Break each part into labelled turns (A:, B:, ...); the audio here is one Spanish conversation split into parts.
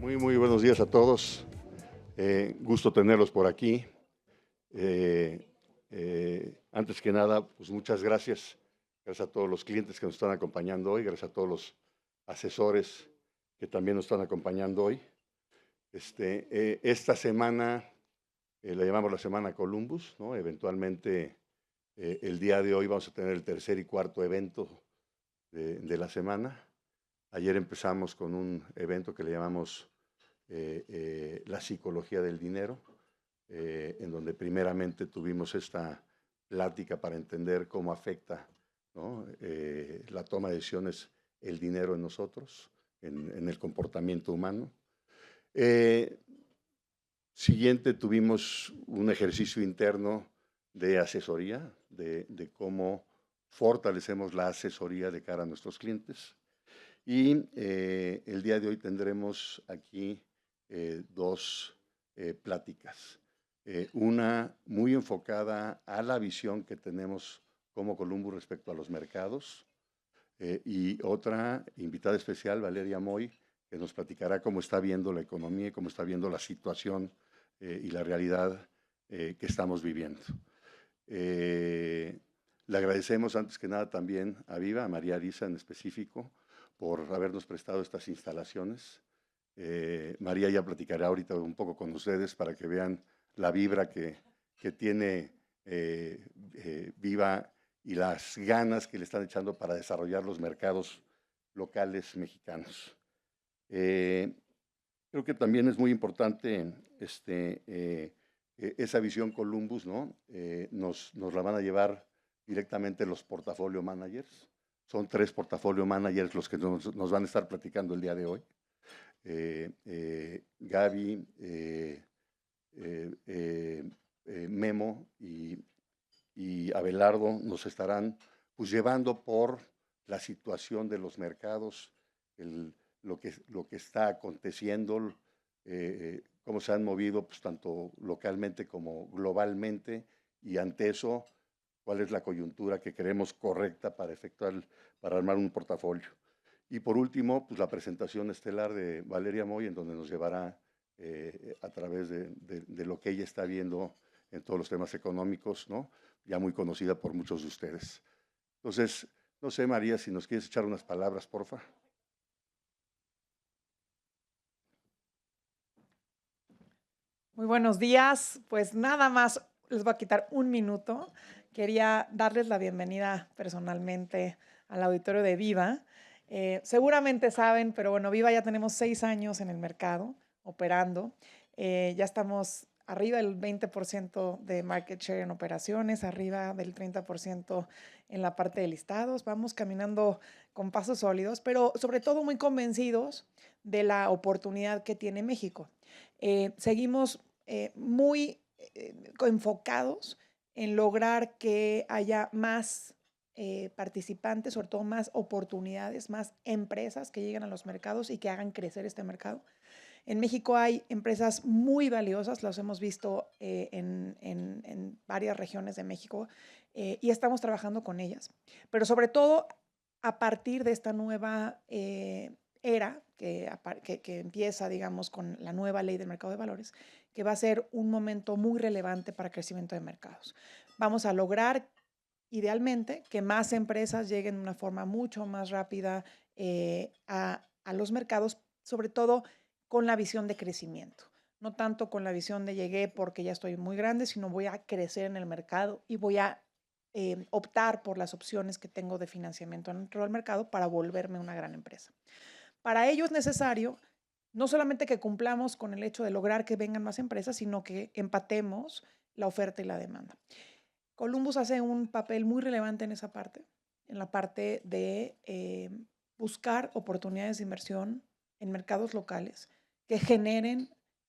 A: Muy buenos días a todos. Gusto tenerlos por aquí. Antes que nada, pues muchas gracias. Gracias a todos los clientes que nos están acompañando hoy, gracias a todos los asesores que también nos están acompañando hoy. Esta semana la llamamos la Semana Columbus, ¿no? Eventualmente, el día de hoy vamos a tener el tercer y cuarto evento de la semana. Ayer empezamos con un evento que le llamamos la psicología del dinero, en donde primeramente tuvimos esta plática para entender cómo afecta, ¿no? La toma de decisiones, el dinero en nosotros, en el comportamiento humano. Siguiente tuvimos un ejercicio interno de asesoría, de cómo fortalecemos la asesoría de cara a nuestros clientes. Y el día de hoy tendremos aquí dos pláticas. Una muy enfocada a la visión que tenemos como Columbus respecto a los mercados, y otra invitada especial, Valeria Moy, que nos platicará cómo está viendo la economía y cómo está viendo la situación y la realidad que estamos viviendo. Le agradecemos antes que nada también a Viva, a María Arisa en específico, por habernos prestado estas instalaciones. María ya platicará ahorita un poco con ustedes para que vean la vibra que tiene Viva y las ganas que le están echando para desarrollar los mercados locales mexicanos. Creo que también es muy importante esa visión Columbus, ¿no? Nos la van a llevar directamente los portafolio managers. Son 3 portafolio managers los que nos van a estar platicando el día de hoy. Gaby, Memo y Abelardo nos estarán pues llevando por la situación de los mercados, lo que está aconteciendo, cómo se han movido pues, tanto localmente como globalmente, y ante eso, cuál es la coyuntura que creemos correcta para armar un portafolio. Y por último, pues la presentación estelar de Valeria Moy, en donde nos llevará a través de lo que ella está viendo en todos los temas económicos, ¿no? Ya muy conocida por muchos de ustedes. Entonces, no sé, María, si nos quieres echar unas palabras, porfa.
B: Muy buenos días. Pues nada más les voy a quitar un minuto. Quería darles la bienvenida personalmente al auditorio de Viva. Seguramente saben, pero bueno, Viva ya tenemos 6 años en el mercado operando. Ya estamos arriba del 20% de market share en operaciones, arriba del 30% en la parte de listados. Vamos caminando con pasos sólidos, pero sobre todo muy convencidos de la oportunidad que tiene México. Seguimos muy enfocados en lograr que haya más participantes, sobre todo más oportunidades, más empresas que lleguen a los mercados y que hagan crecer este mercado. En México hay empresas muy valiosas, las hemos visto en varias regiones de México, y estamos trabajando con ellas. Pero sobre todo a partir de esta nueva era que empieza, digamos, con la nueva ley del mercado de valores, que va a ser un momento muy relevante para el crecimiento de mercados. Vamos a lograr, idealmente, que más empresas lleguen de una forma mucho más rápida a los mercados, sobre todo con la visión de crecimiento. No tanto con la visión de llegué porque ya estoy muy grande, sino voy a crecer en el mercado y voy a optar por las opciones que tengo de financiamiento dentro del mercado para volverme una gran empresa. Para ello es necesario no solamente que cumplamos con el hecho de lograr que vengan más empresas, sino que empatemos la oferta y la demanda. Columbus hace un papel muy relevante en esa parte, en la parte de buscar oportunidades de inversión en mercados locales que generen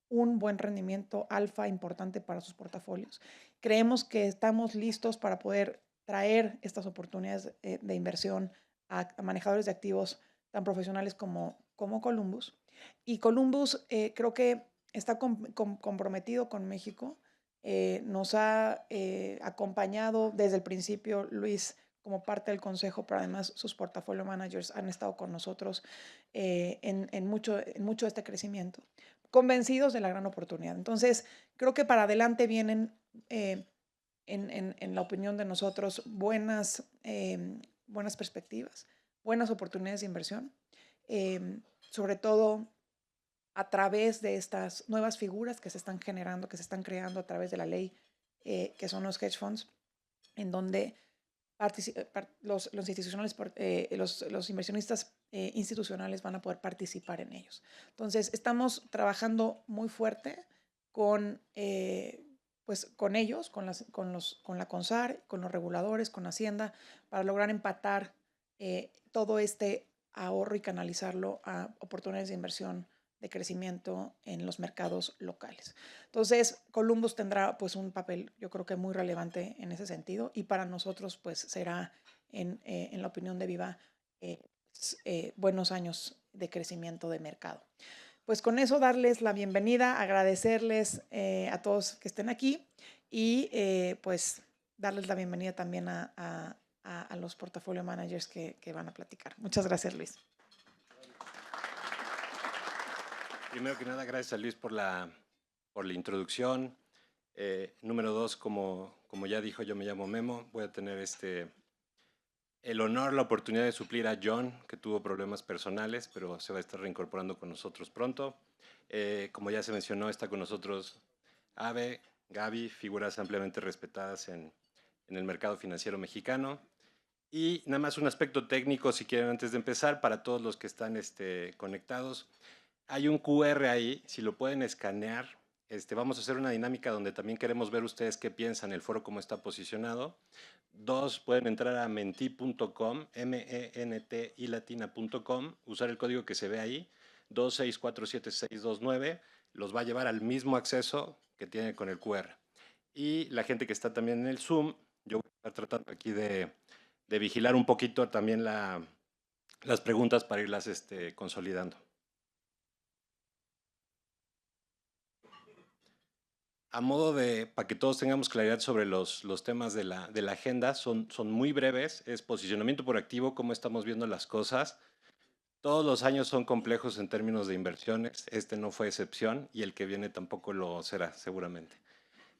B: un buen rendimiento alfa importante para sus portafolios. Creemos que estamos listos para poder traer estas oportunidades de inversión a manejadores de activos tan profesionales como Columbus. Y Columbus creo que está comprometido con México. Nos ha acompañado desde el principio Luis como parte del consejo, pero además sus portafolio managers han estado con nosotros en mucho de este crecimiento, convencidos de la gran oportunidad. Entonces, creo que para adelante vienen, en la opinión de nosotros, buenas perspectivas, buenas oportunidades de inversión, sobre todo a través de estas nuevas figuras que se están generando, que se están creando a través de la ley, que son los hedge funds, en donde los institucionales, los inversionistas institucionales van a poder participar en ellos. Entonces, estamos trabajando muy fuerte con ellos, con la CONSAR, con los reguladores, con Hacienda, para lograr empatar todo este ahorro y canalizarlo a oportunidades de inversión de crecimiento en los mercados locales. Entonces, Columbus tendrá pues un papel, yo creo que muy relevante en ese sentido, y para nosotros pues será, en la opinión de Viva, buenos años de crecimiento de mercado. Pues con eso darles la bienvenida, agradecerles a todos que estén aquí y pues darles la bienvenida también a los portafolio managers que van a platicar. Muchas gracias, Luis.
C: Primero que nada, gracias a Luis por la introducción. Número 2, como ya dijo, yo me llamo Memo. Voy a tener el honor, la oportunidad de suplir a John, que tuvo problemas personales, pero se va a estar reincorporando con nosotros pronto. Como ya se mencionó, está con nosotros Abe, Gaby, figuras ampliamente respetadas en el mercado financiero mexicano. Y nada más un aspecto técnico, si quieren, antes de empezar, para todos los que están conectados. Hay un QR ahí, si lo pueden escanear. Vamos a hacer una dinámica donde también queremos ver ustedes qué piensan, el foro cómo está posicionado. 2, pueden entrar a menti.com, mentilatina.com, usar el código que se ve ahí, 2647629, los va a llevar al mismo acceso que tiene con el QR. Y la gente que está también en el Zoom, yo voy a estar tratando aquí de vigilar un poquito también las preguntas para irlas consolidando. A modo para que todos tengamos claridad sobre los temas de la agenda, son muy breves. Es posicionamiento por activo, cómo estamos viendo las cosas. Todos los años son complejos en términos de inversiones. Este no fue excepción y el que viene tampoco lo será, seguramente.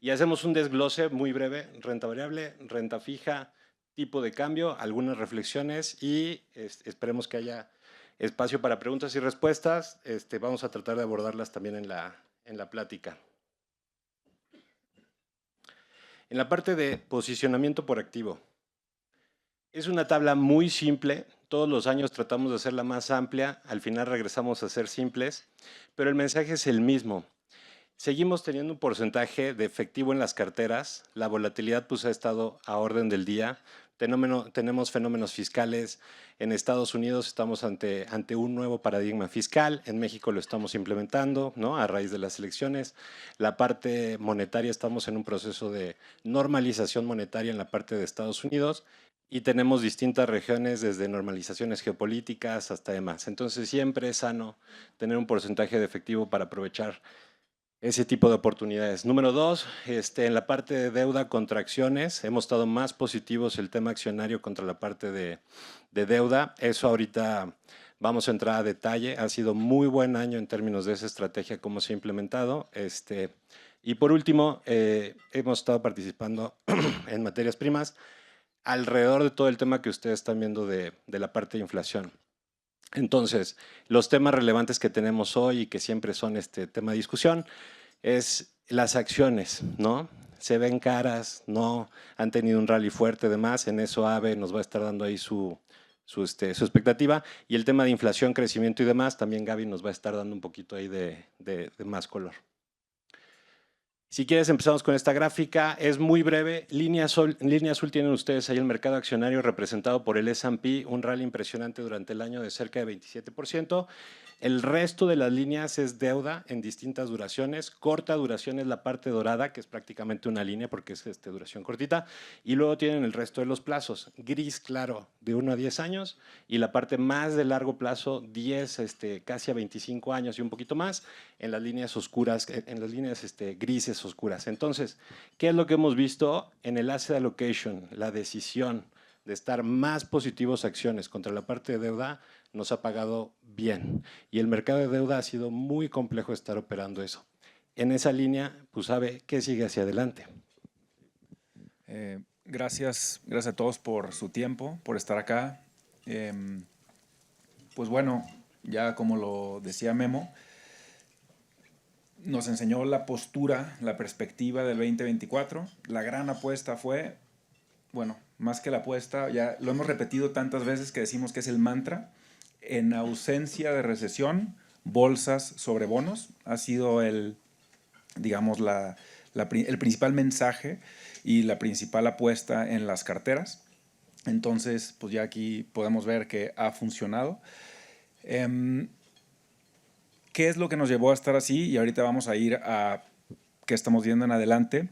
C: Y hacemos un desglose muy breve: renta variable, renta fija, tipo de cambio, algunas reflexiones y esperemos que haya espacio para preguntas y respuestas. Vamos a tratar de abordarlas también en la plática. En la parte de posicionamiento por activo, es una tabla muy simple. Todos los años tratamos de hacerla más amplia, al final regresamos a ser simples, pero el mensaje es el mismo. Seguimos teniendo un porcentaje de efectivo en las carteras, la volatilidad pues ha estado a orden del día, tenemos fenómenos fiscales. En Estados Unidos estamos ante un nuevo paradigma fiscal, en México lo estamos implementando, ¿no?, a raíz de las elecciones. La parte monetaria, estamos en un proceso de normalización monetaria en la parte de Estados Unidos y tenemos distintas regiones, desde normalizaciones geopolíticas hasta demás. Entonces siempre es sano tener un porcentaje de efectivo para aprovechar ese tipo de oportunidades. Número 2, en la parte de deuda contra acciones, hemos estado más positivos el tema accionario contra la parte de deuda. Eso ahorita vamos a entrar a detalle. Ha sido muy buen año en términos de esa estrategia, cómo se ha implementado. Y por último, hemos estado participando en materias primas alrededor de todo el tema que ustedes están viendo de la parte de inflación. Entonces, los temas relevantes que tenemos hoy y que siempre son tema de discusión es las acciones, ¿no? Se ven caras, no han tenido un rally fuerte, además. En eso Abe nos va a estar dando ahí su expectativa. Y el tema de inflación, crecimiento y demás, también Gaby nos va a estar dando un poquito ahí de más color. Si quieres, empezamos con esta gráfica. Es muy breve. En línea azul tienen ustedes ahí el mercado accionario representado por el S&P, un rally impresionante durante el año de cerca de 27%. El resto de las líneas es deuda en distintas duraciones. Corta duración es la parte dorada, que es prácticamente una línea porque es duración cortita. Y luego tienen el resto de los plazos. Gris claro, de 1 a 10 años. Y la parte más de largo plazo, 10, casi a 25 años y un poquito más, en las líneas oscuras, en las líneas grises oscuras. Entonces, ¿qué es lo que hemos visto en el asset allocation? La decisión de estar más positivos acciones contra la parte de deuda, nos ha pagado bien. Y el mercado de deuda ha sido muy complejo estar operando eso. En esa línea, pues sabe qué sigue hacia adelante.
D: Gracias a todos por su tiempo, por estar acá. Pues bueno, ya como lo decía Memo, nos enseñó la postura, la perspectiva del 2024. La gran apuesta fue, bueno, más que la apuesta, ya lo hemos repetido tantas veces que decimos que es el mantra. En ausencia de recesión, bolsas sobre bonos ha sido el principal mensaje y la principal apuesta en las carteras. Entonces, pues ya aquí podemos ver que ha funcionado. ¿Qué es lo que nos llevó a estar así? Y ahorita vamos a ir a qué estamos viendo en adelante.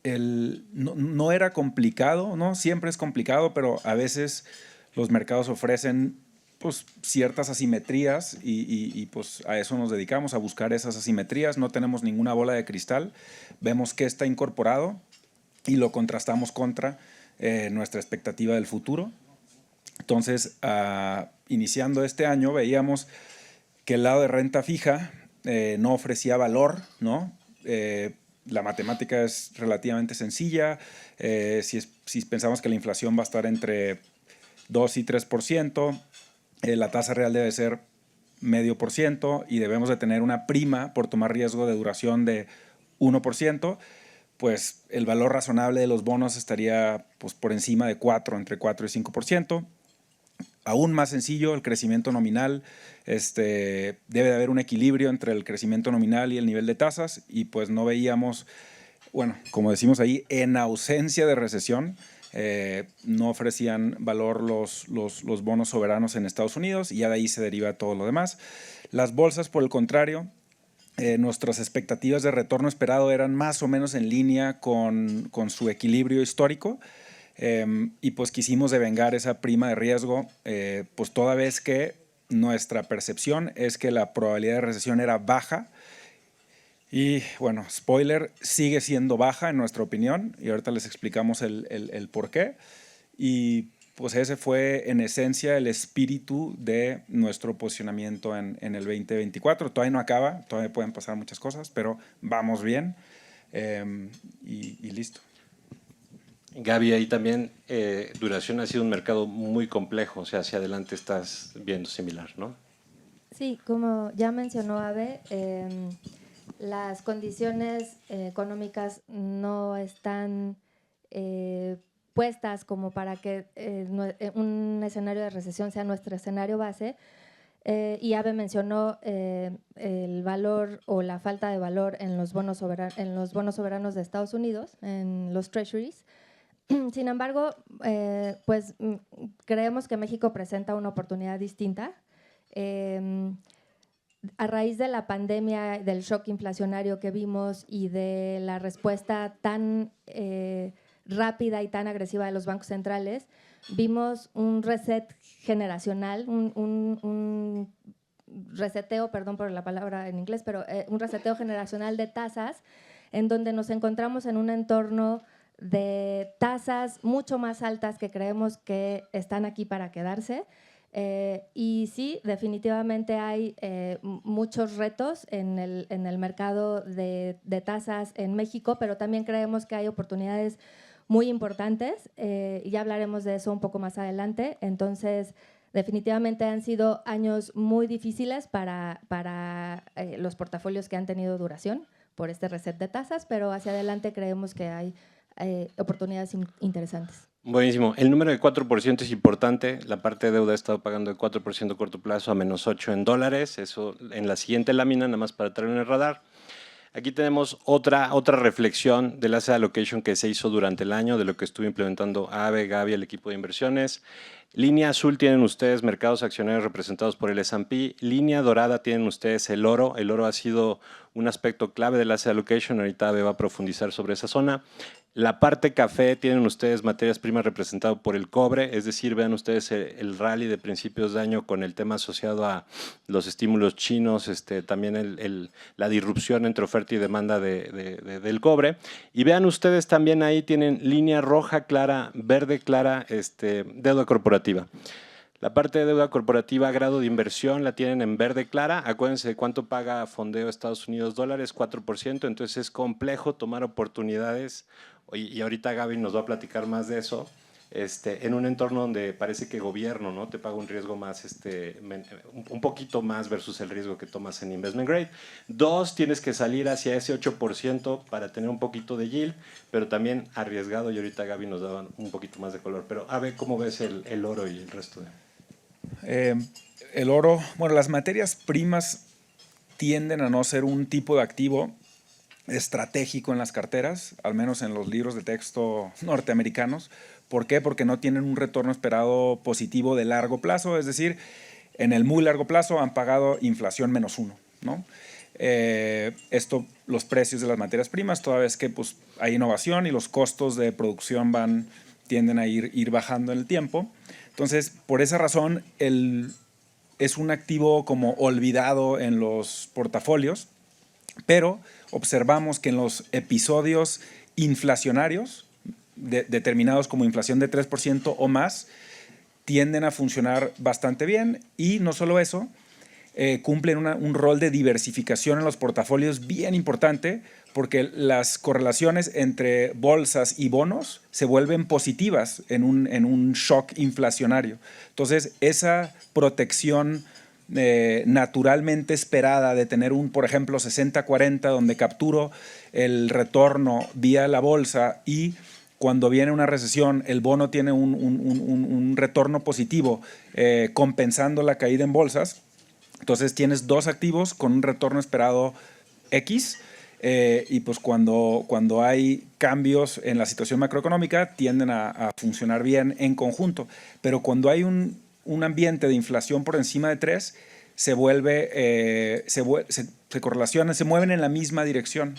D: No era complicado, ¿no? Siempre es complicado, pero a veces los mercados ofrecen pues, ciertas asimetrías y pues a eso nos dedicamos, a buscar esas asimetrías. No tenemos ninguna bola de cristal. Vemos qué está incorporado y lo contrastamos contra nuestra expectativa del futuro. Entonces, iniciando este año, veíamos que el lado de renta fija no ofrecía valor, ¿no? La matemática es relativamente sencilla. Si pensamos que la inflación va a estar entre 2 y 3%, la tasa real debe ser 0,5% y debemos de tener una prima por tomar riesgo de duración de 1%, pues el valor razonable de los bonos estaría pues, por encima de 4, entre 4 y 5%. Aún más sencillo, el crecimiento nominal, debe de haber un equilibrio entre el crecimiento nominal y el nivel de tasas y pues no veíamos, bueno, como decimos ahí, en ausencia de recesión, no ofrecían valor los bonos soberanos en Estados Unidos y ya de ahí se deriva todo lo demás. Las bolsas, por el contrario, nuestras expectativas de retorno esperado eran más o menos en línea con su equilibrio histórico. Y pues quisimos devengar esa prima de riesgo, pues toda vez que nuestra percepción es que la probabilidad de recesión era baja. Y bueno, spoiler, sigue siendo baja en nuestra opinión y ahorita les explicamos el por qué. Y pues ese fue en esencia el espíritu de nuestro posicionamiento en el 2024. Todavía no acaba, todavía pueden pasar muchas cosas, pero vamos bien y listo.
C: Gaby, ahí también duración ha sido un mercado muy complejo, o sea, hacia adelante estás viendo similar, ¿no?
E: Sí, como ya mencionó Abe, las condiciones económicas no están puestas como para que un escenario de recesión sea nuestro escenario base. Y Abe mencionó el valor o la falta de valor en los bonos soberanos de Estados Unidos, en los treasuries. Sin embargo, pues creemos que México presenta una oportunidad distinta. A raíz de la pandemia, del shock inflacionario que vimos y de la respuesta tan rápida y tan agresiva de los bancos centrales, vimos un reset generacional, un reseteo, perdón por la palabra en inglés, pero un reseteo generacional de tasas, en donde nos encontramos en un entorno de tasas mucho más altas que creemos que están aquí para quedarse. Y sí, definitivamente hay muchos retos en el mercado de tasas en México, pero también creemos que hay oportunidades muy importantes. Ya hablaremos de eso un poco más adelante. Entonces, definitivamente han sido años muy difíciles para los portafolios que han tenido duración por este reset de tasas, pero hacia adelante creemos que hay oportunidades interesantes.
C: Buenísimo. El número de 4% es importante. La parte de deuda ha estado pagando de 4% a corto plazo a -8 en dólares. Eso en la siguiente lámina, nada más para traer en el radar. Aquí tenemos otra reflexión del asset allocation que se hizo durante el año, de lo que estuvo implementando Abe, Gaby, el equipo de inversiones. Línea azul tienen ustedes mercados accionarios representados por el S&P. Línea dorada tienen ustedes el oro. El oro ha sido un aspecto clave del asset allocation. Ahorita Abe va a profundizar sobre esa zona. La parte café tienen ustedes materias primas representado por el cobre, es decir, vean ustedes el rally de principios de año con el tema asociado a los estímulos chinos, también la disrupción entre oferta y demanda del cobre. Y vean ustedes también ahí tienen línea roja clara, verde clara, deuda corporativa. La parte de deuda corporativa, grado de inversión, la tienen en verde clara. Acuérdense de cuánto paga fondeo Estados Unidos dólares, 4%. Entonces es complejo tomar oportunidades. Y ahorita Gaby nos va a platicar más de eso. En un entorno donde parece que gobierno, ¿no?, te paga un riesgo más, un poquito más versus el riesgo que tomas en investment grade. 2, tienes que salir hacia ese 8% para tener un poquito de yield, pero también arriesgado. Y ahorita Gaby nos daba un poquito más de color. Pero a ver, ¿cómo ves el oro y el resto de...?
D: El oro, bueno, las materias primas tienden a no ser un tipo de activo estratégico en las carteras, al menos en los libros de texto norteamericanos. ¿Por qué? Porque no tienen un retorno esperado positivo de largo plazo, es decir, en el muy largo plazo han pagado inflación -1, ¿no? Los precios de las materias primas, toda vez que pues, hay innovación y los costos de producción tienden a ir bajando en el tiempo. Entonces, por esa razón, es un activo como olvidado en los portafolios, pero observamos que en los episodios inflacionarios, determinados como inflación de 3% o más, tienden a funcionar bastante bien y no solo eso, cumplen un rol de diversificación en los portafolios bien importante porque las correlaciones entre bolsas y bonos se vuelven positivas en un shock inflacionario. Entonces, esa protección naturalmente esperada de tener por ejemplo, 60-40, donde capturo el retorno vía la bolsa y cuando viene una recesión, el bono tiene un retorno positivo compensando la caída en bolsas. Entonces tienes dos activos con un retorno esperado X y pues cuando hay cambios en la situación macroeconómica tienden a funcionar bien en conjunto. Pero cuando hay un ambiente de inflación por encima de 3, se correlacionan, se mueven en la misma dirección.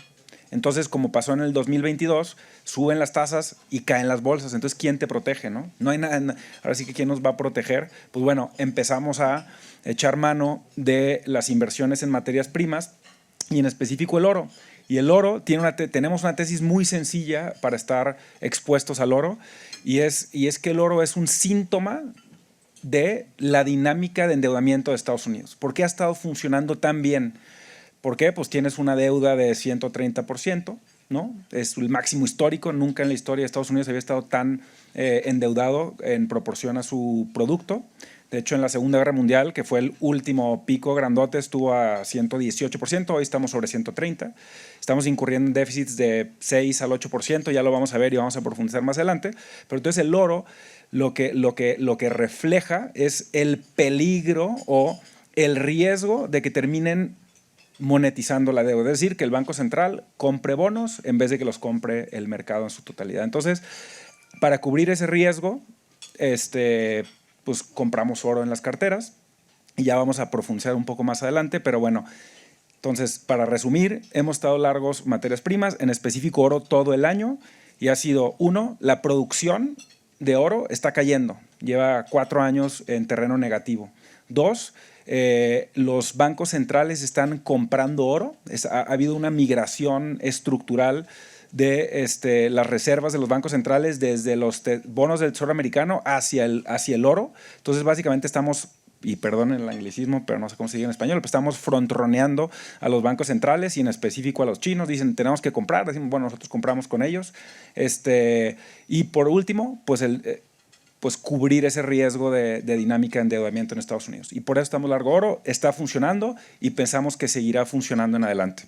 D: Entonces, como pasó en el 2022, suben las tasas y caen las bolsas. Entonces, ¿quién te protege, no? No hay nada. Ahora sí que ¿quién nos va a proteger? Pues bueno, empezamos a echar mano de las inversiones en materias primas y en específico el oro. Y el oro, tenemos una tesis muy sencilla para estar expuestos al oro y es que el oro es un síntoma de la dinámica de endeudamiento de Estados Unidos. ¿Por qué ha estado funcionando tan bien? ¿Por qué? Pues tienes una deuda de 130%, ¿no? Es el máximo histórico. Nunca en la historia de Estados Unidos había estado tan endeudado en proporción a su producto. De hecho, en la Segunda Guerra Mundial, que fue el último pico grandote, estuvo a 118%, hoy estamos sobre 130%. Estamos incurriendo en déficits de 6 al 8%, ya lo vamos a ver y vamos a profundizar más adelante. Pero entonces el oro lo que refleja es el peligro o el riesgo de que terminen monetizando la deuda, es decir, que el Banco Central compre bonos en vez de que los compre el mercado en su totalidad. Entonces, para cubrir ese riesgo, pues compramos oro en las carteras y ya vamos a profundizar un poco más adelante, pero bueno, entonces, para resumir, hemos estado largos materias primas, en específico oro todo el año y ha sido, uno, la producción de oro está cayendo, lleva 4 años en terreno negativo. 2, los bancos centrales están comprando oro, ha habido una migración estructural de las reservas de los bancos centrales desde los bonos del Tesoro americano hacia el oro. Entonces, básicamente estamos, y perdonen el anglicismo, pero no sé cómo se dice en español, pero estamos frontroneando a los bancos centrales y en específico a los chinos. Dicen, tenemos que comprar. Decimos, bueno, nosotros compramos con ellos. Y por último, pues cubrir ese riesgo de dinámica de endeudamiento en Estados Unidos. Y por eso estamos largo oro, está funcionando y pensamos que seguirá funcionando en adelante.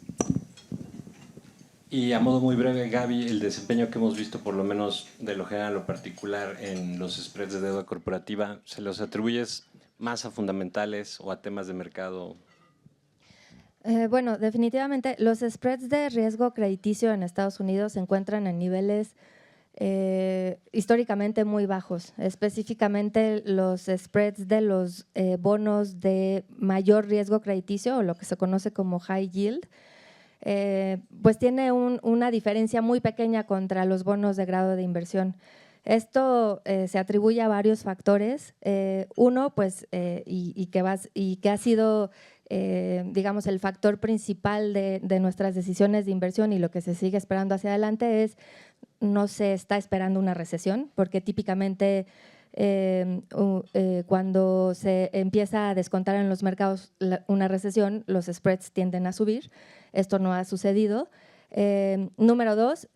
C: Y a modo muy breve, Gaby, el desempeño que hemos visto, por lo menos de lo general a lo particular, en los spreads de deuda corporativa, ¿se los atribuyes más a fundamentales o a temas de mercado?
E: Bueno, definitivamente los spreads de riesgo crediticio en Estados Unidos se encuentran en niveles históricamente muy bajos, específicamente los spreads de los bonos de mayor riesgo crediticio o lo que se conoce como high yield. pues tiene una diferencia muy pequeña contra los bonos de grado de inversión. Esto se atribuye a varios factores. Uno, pues, y que ha sido, digamos, el factor principal de nuestras decisiones de inversión y lo que se sigue esperando hacia adelante es no se está esperando una recesión, porque típicamente cuando se empieza a descontar en los mercados una recesión, los spreads tienden a subir. Esto no ha sucedido. Número 2,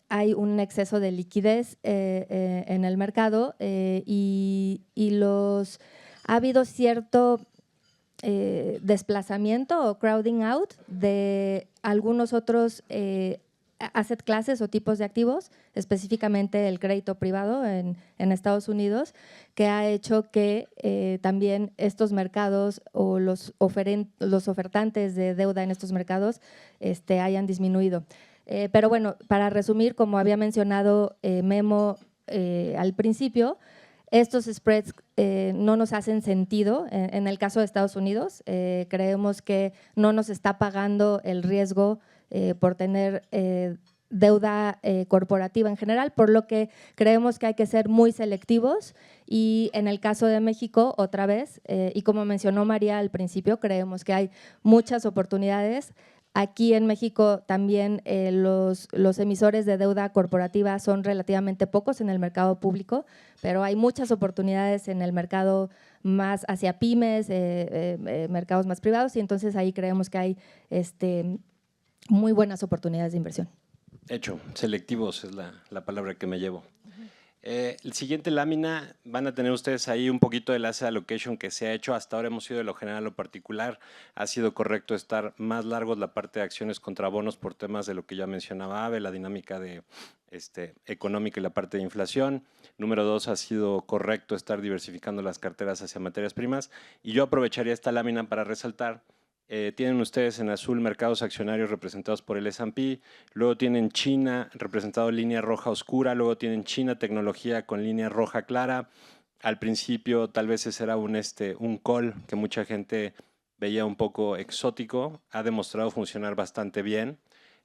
E: hay un exceso de liquidez en el mercado y ha habido cierto desplazamiento o crowding out de algunos otros asset classes o tipos de activos, específicamente el crédito privado en Estados Unidos, que ha hecho que también estos mercados o los ofertantes de deuda en estos mercados hayan disminuido. Pero bueno, para resumir, como había mencionado Memo al principio, estos spreads no nos hacen sentido en el caso de Estados Unidos. Creemos que no nos está pagando el riesgo por tener deuda corporativa en general, por lo que creemos que hay que ser muy selectivos y en el caso de México, otra vez, y como mencionó María al principio, creemos que hay muchas oportunidades. Aquí en México también los emisores de deuda corporativa son relativamente pocos en el mercado público, pero hay muchas oportunidades en el mercado más hacia pymes, mercados más privados, y entonces ahí creemos que hay muy buenas oportunidades de inversión.
C: Hecho, selectivos es la palabra que me llevo. El siguiente lámina van a tener ustedes ahí un poquito del asset allocation que se ha hecho. Hasta ahora hemos ido de lo general a lo particular. Ha sido correcto estar más largos la parte de acciones contra bonos por temas de lo que ya mencionaba Ave, la dinámica de económica y la parte de inflación. Número 2, ha sido correcto estar diversificando las carteras hacia materias primas. Y yo aprovecharía esta lámina para resaltar. Tienen ustedes en azul mercados accionarios representados por el S&P, luego tienen China representado en línea roja oscura, luego tienen China tecnología con línea roja clara. Al principio tal vez ese era un call que mucha gente veía un poco exótico, ha demostrado funcionar bastante bien.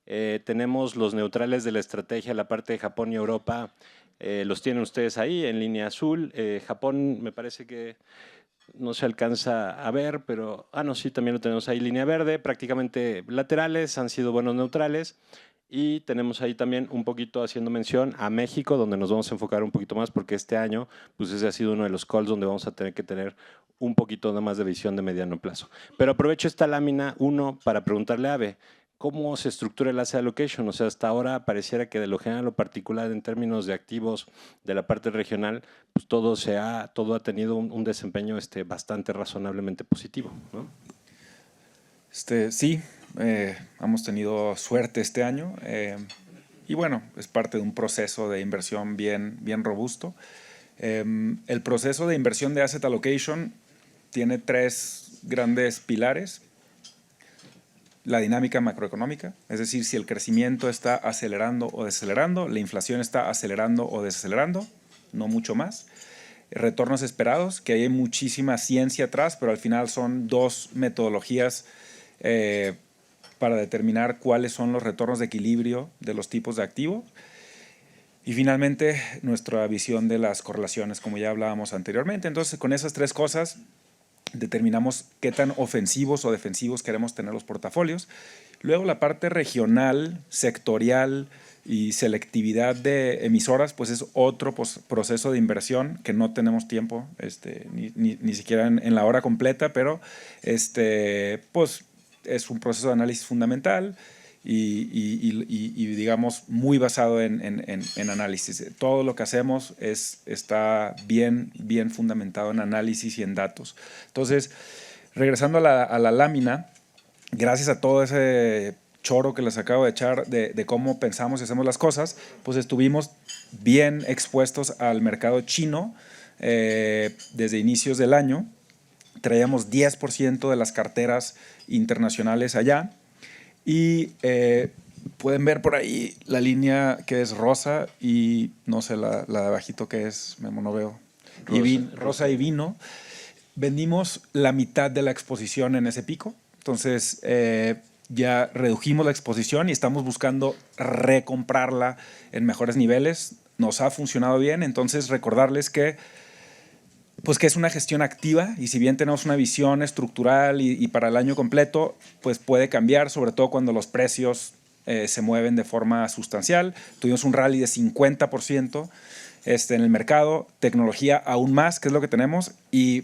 C: Tenemos los neutrales de la estrategia, la parte de Japón y Europa, los tienen ustedes ahí en línea azul. Japón me parece que no se alcanza a ver, pero no, sí, también lo tenemos ahí, línea verde, prácticamente laterales, han sido buenos neutrales. Y tenemos ahí también un poquito haciendo mención a México, donde nos vamos a enfocar un poquito más, porque este año pues ese ha sido uno de los calls donde vamos a tener que tener un poquito más de visión de mediano plazo. Pero aprovecho esta lámina 1 para preguntarle a Ave, ¿cómo se estructura el asset allocation? O sea, hasta ahora pareciera que de lo general a lo particular en términos de activos de la parte regional, pues todo ha tenido un desempeño bastante razonablemente positivo, ¿no?
D: Sí, hemos tenido suerte este año y bueno, es parte de un proceso de inversión bien robusto. El proceso de inversión de asset allocation tiene 3 grandes pilares. La dinámica macroeconómica, es decir, si el crecimiento está acelerando o desacelerando, la inflación está acelerando o desacelerando, no mucho más. Retornos esperados, que hay muchísima ciencia atrás, pero al final son 2 metodologías para determinar cuáles son los retornos de equilibrio de los tipos de activos. Y finalmente, nuestra visión de las correlaciones, como ya hablábamos anteriormente. Entonces, con esas 3 cosas, determinamos qué tan ofensivos o defensivos queremos tener los portafolios. Luego la parte regional, sectorial y selectividad de emisoras, pues es otro proceso de inversión que no tenemos tiempo, ni siquiera en la hora completa, pero pues es un proceso de análisis fundamental y digamos muy basado en análisis. Todo lo que hacemos está bien fundamentado en análisis y en datos. Entonces, regresando a la lámina, gracias a todo ese choro que les acabo de echar de cómo pensamos y hacemos las cosas, pues estuvimos bien expuestos al mercado chino desde inicios del año. Traíamos 10% de las carteras internacionales allá. Y pueden ver por ahí la línea que es rosa y no sé la de abajito que es, Memo, no veo. Rosa y vino. Vendimos la mitad de la exposición en ese pico. Entonces, ya redujimos la exposición y estamos buscando recomprarla en mejores niveles. Nos ha funcionado bien, entonces recordarles que pues que es una gestión activa y si bien tenemos una visión estructural y para el año completo, pues puede cambiar, sobre todo cuando los precios se mueven de forma sustancial. Tuvimos un rally de 50% en el mercado, tecnología aún más, que es lo que tenemos, y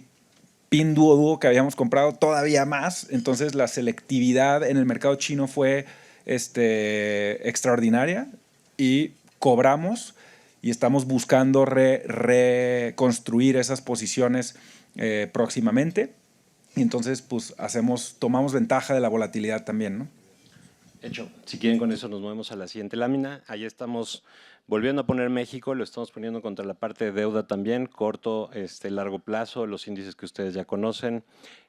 D: Pinduoduo que habíamos comprado todavía más. Entonces la selectividad en el mercado chino fue extraordinaria y cobramos y estamos buscando reconstruir esas posiciones próximamente. Y entonces pues tomamos ventaja de la volatilidad también, ¿no?
C: Hecho, si quieren con eso nos movemos a la siguiente lámina. Ahí estamos volviendo a poner México, lo estamos poniendo contra la parte de deuda también, corto, largo plazo, los índices que ustedes ya conocen,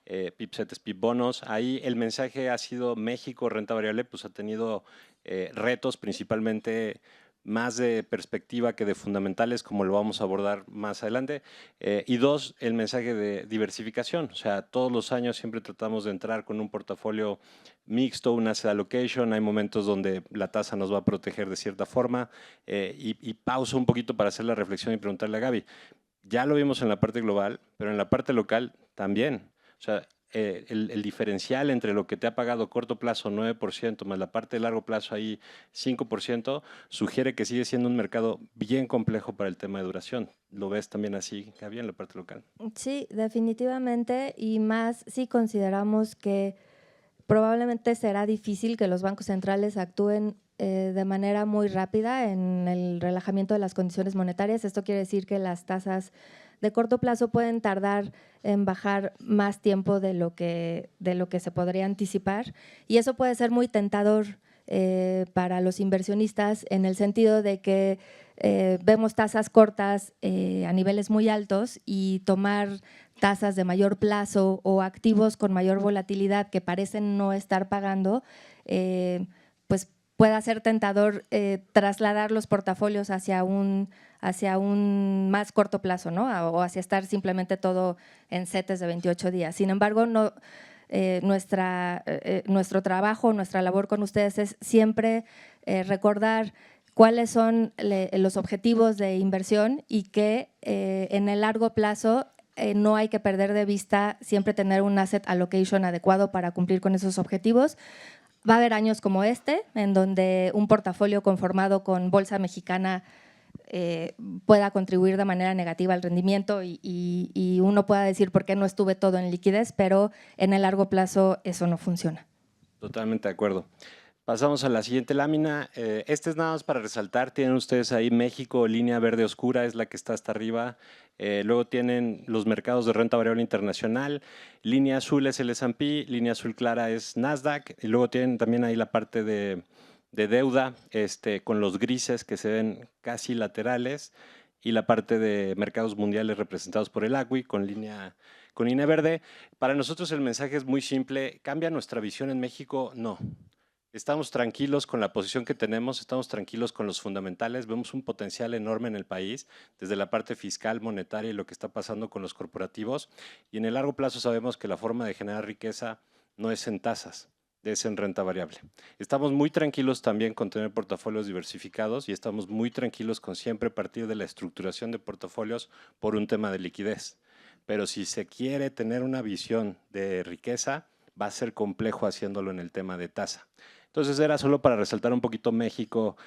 C: PIB-CETES, PIB-bonos. Ahí el mensaje ha sido México, renta variable, pues ha tenido retos principalmente más de perspectiva que de fundamentales, como lo vamos a abordar más adelante. Y dos, el mensaje de diversificación. O sea, todos los años siempre tratamos de entrar con un portafolio mixto, un asset allocation. Hay momentos donde la tasa nos va a proteger de cierta forma. Y pauso un poquito para hacer la reflexión y preguntarle a Gaby. Ya lo vimos en la parte global, pero en la parte local también. O sea, el diferencial entre lo que te ha pagado corto plazo 9% más la parte de largo plazo ahí 5% sugiere que sigue siendo un mercado bien complejo para el tema de duración. ¿Lo ves también así, Gaby, en la parte local?
E: Sí, definitivamente, y más si consideramos que probablemente será difícil que los bancos centrales actúen de manera muy rápida en el relajamiento de las condiciones monetarias. Esto quiere decir que las tasas de corto plazo pueden tardar en bajar más tiempo de lo que se podría anticipar, y eso puede ser muy tentador para los inversionistas en el sentido de que vemos tasas cortas a niveles muy altos y tomar tasas de mayor plazo o activos con mayor volatilidad que parecen no estar pagando, pues pueda ser tentador trasladar los portafolios hacia un más corto plazo, ¿no? O hacia estar simplemente todo en CETES de 28 días. Sin embargo, no, nuestro trabajo, nuestra labor con ustedes es siempre recordar cuáles son los objetivos de inversión y que en el largo plazo no hay que perder de vista siempre tener un asset allocation adecuado para cumplir con esos objetivos. Va a haber años como en donde un portafolio conformado con bolsa mexicana pueda contribuir de manera negativa al rendimiento y uno pueda decir por qué no estuve todo en liquidez, pero en el largo plazo eso no funciona.
C: Totalmente de acuerdo. Pasamos a la siguiente lámina. Este es nada más para resaltar. Tienen ustedes ahí México, línea verde oscura, es la que está hasta arriba. Luego tienen los mercados de renta variable internacional. Línea azul es el S&P, línea azul clara es Nasdaq. Y luego tienen también ahí la parte de deuda con los grises que se ven casi laterales. Y la parte de mercados mundiales representados por el AGWI con línea verde. Para nosotros el mensaje es muy simple. ¿Cambia nuestra visión en México? No. Estamos tranquilos con la posición que tenemos, estamos tranquilos con los fundamentales, vemos un potencial enorme en el país, desde la parte fiscal, monetaria y lo que está pasando con los corporativos. Y en el largo plazo sabemos que la forma de generar riqueza no es en tasas, es en renta variable. Estamos muy tranquilos también con tener portafolios diversificados y estamos muy tranquilos con siempre partir de la estructuración de portafolios por un tema de liquidez. Pero si se quiere tener una visión de riqueza, va a ser complejo haciéndolo en el tema de tasa. Entonces era solo para resaltar un poquito México,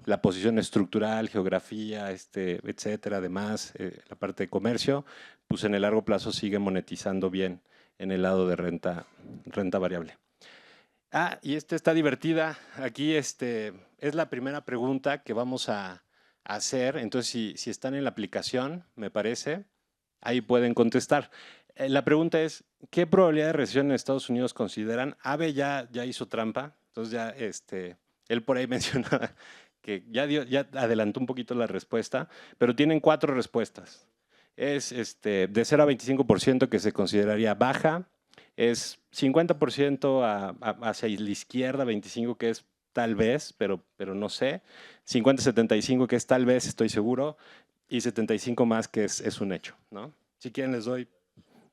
C: la posición estructural, geografía, etcétera, además la parte de comercio, pues en el largo plazo sigue monetizando bien en el lado de renta variable. Y está divertida. Aquí es la primera pregunta que vamos a hacer. Entonces, si están en la aplicación, me parece, ahí pueden contestar. La pregunta es, ¿qué probabilidad de recesión en Estados Unidos consideran? Abe ya hizo trampa, entonces ya él por ahí mencionaba que ya adelantó un poquito la respuesta, pero tienen 4 respuestas. Es de 0 a 25% que se consideraría baja, es 50% hacia la izquierda, 25% que es tal vez, pero no sé, 50-75% que es tal vez, estoy seguro, y 75% más que es un hecho, ¿no? Si quieren les doy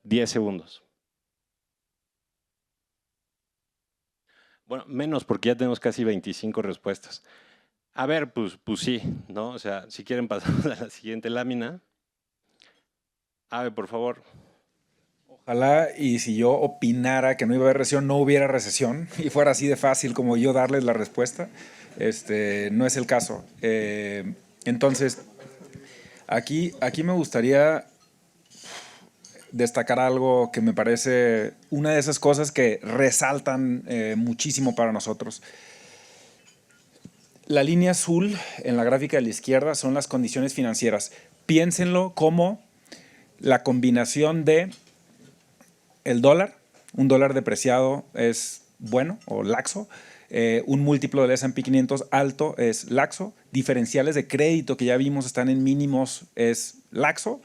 C: 10 segundos. Bueno, menos porque ya tenemos casi 25 respuestas. A ver, pues sí, ¿no? O sea, si quieren pasamos a la siguiente lámina. A ver, por favor.
D: Ojalá y si yo opinara que no iba a haber recesión, no hubiera recesión y fuera así de fácil como yo darles la respuesta. No es el caso. Entonces, aquí me gustaría destacar algo que me parece una de esas cosas que resaltan muchísimo para nosotros. La línea azul en la gráfica de la izquierda son las condiciones financieras. Piénsenlo como la combinación de el dólar, un dólar depreciado es bueno o laxo, un múltiplo del S&P 500 alto es laxo, diferenciales de crédito que ya vimos están en mínimos es laxo,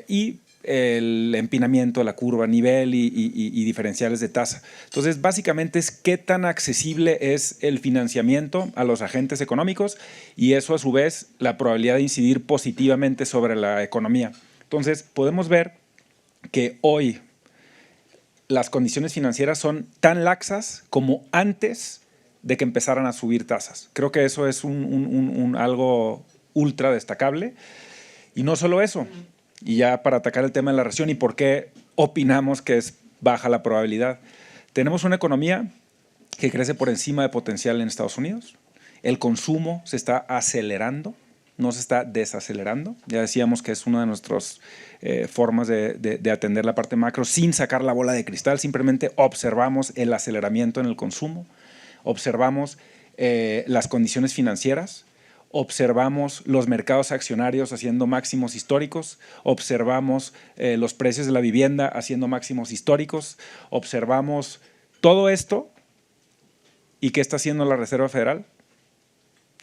D: y el empinamiento de la curva, nivel y diferenciales de tasa. Entonces, básicamente es qué tan accesible es el financiamiento a los agentes económicos y eso a su vez la probabilidad de incidir positivamente sobre la economía. Entonces, podemos ver que hoy las condiciones financieras son tan laxas como antes de que empezaran a subir tasas. Creo que eso es algo ultra destacable. Y no solo eso, y ya para atacar el tema de la recesión y por qué opinamos que es baja la probabilidad. Tenemos una economía que crece por encima de potencial en Estados Unidos. El consumo se está acelerando, no se está desacelerando. Ya decíamos que es una de nuestras formas de atender la parte macro sin sacar la bola de cristal. Simplemente observamos el aceleramiento en el consumo, observamos las condiciones financieras, observamos los mercados accionarios haciendo máximos históricos, observamos los precios de la vivienda haciendo máximos históricos, observamos todo esto. ¿Y qué está haciendo la Reserva Federal?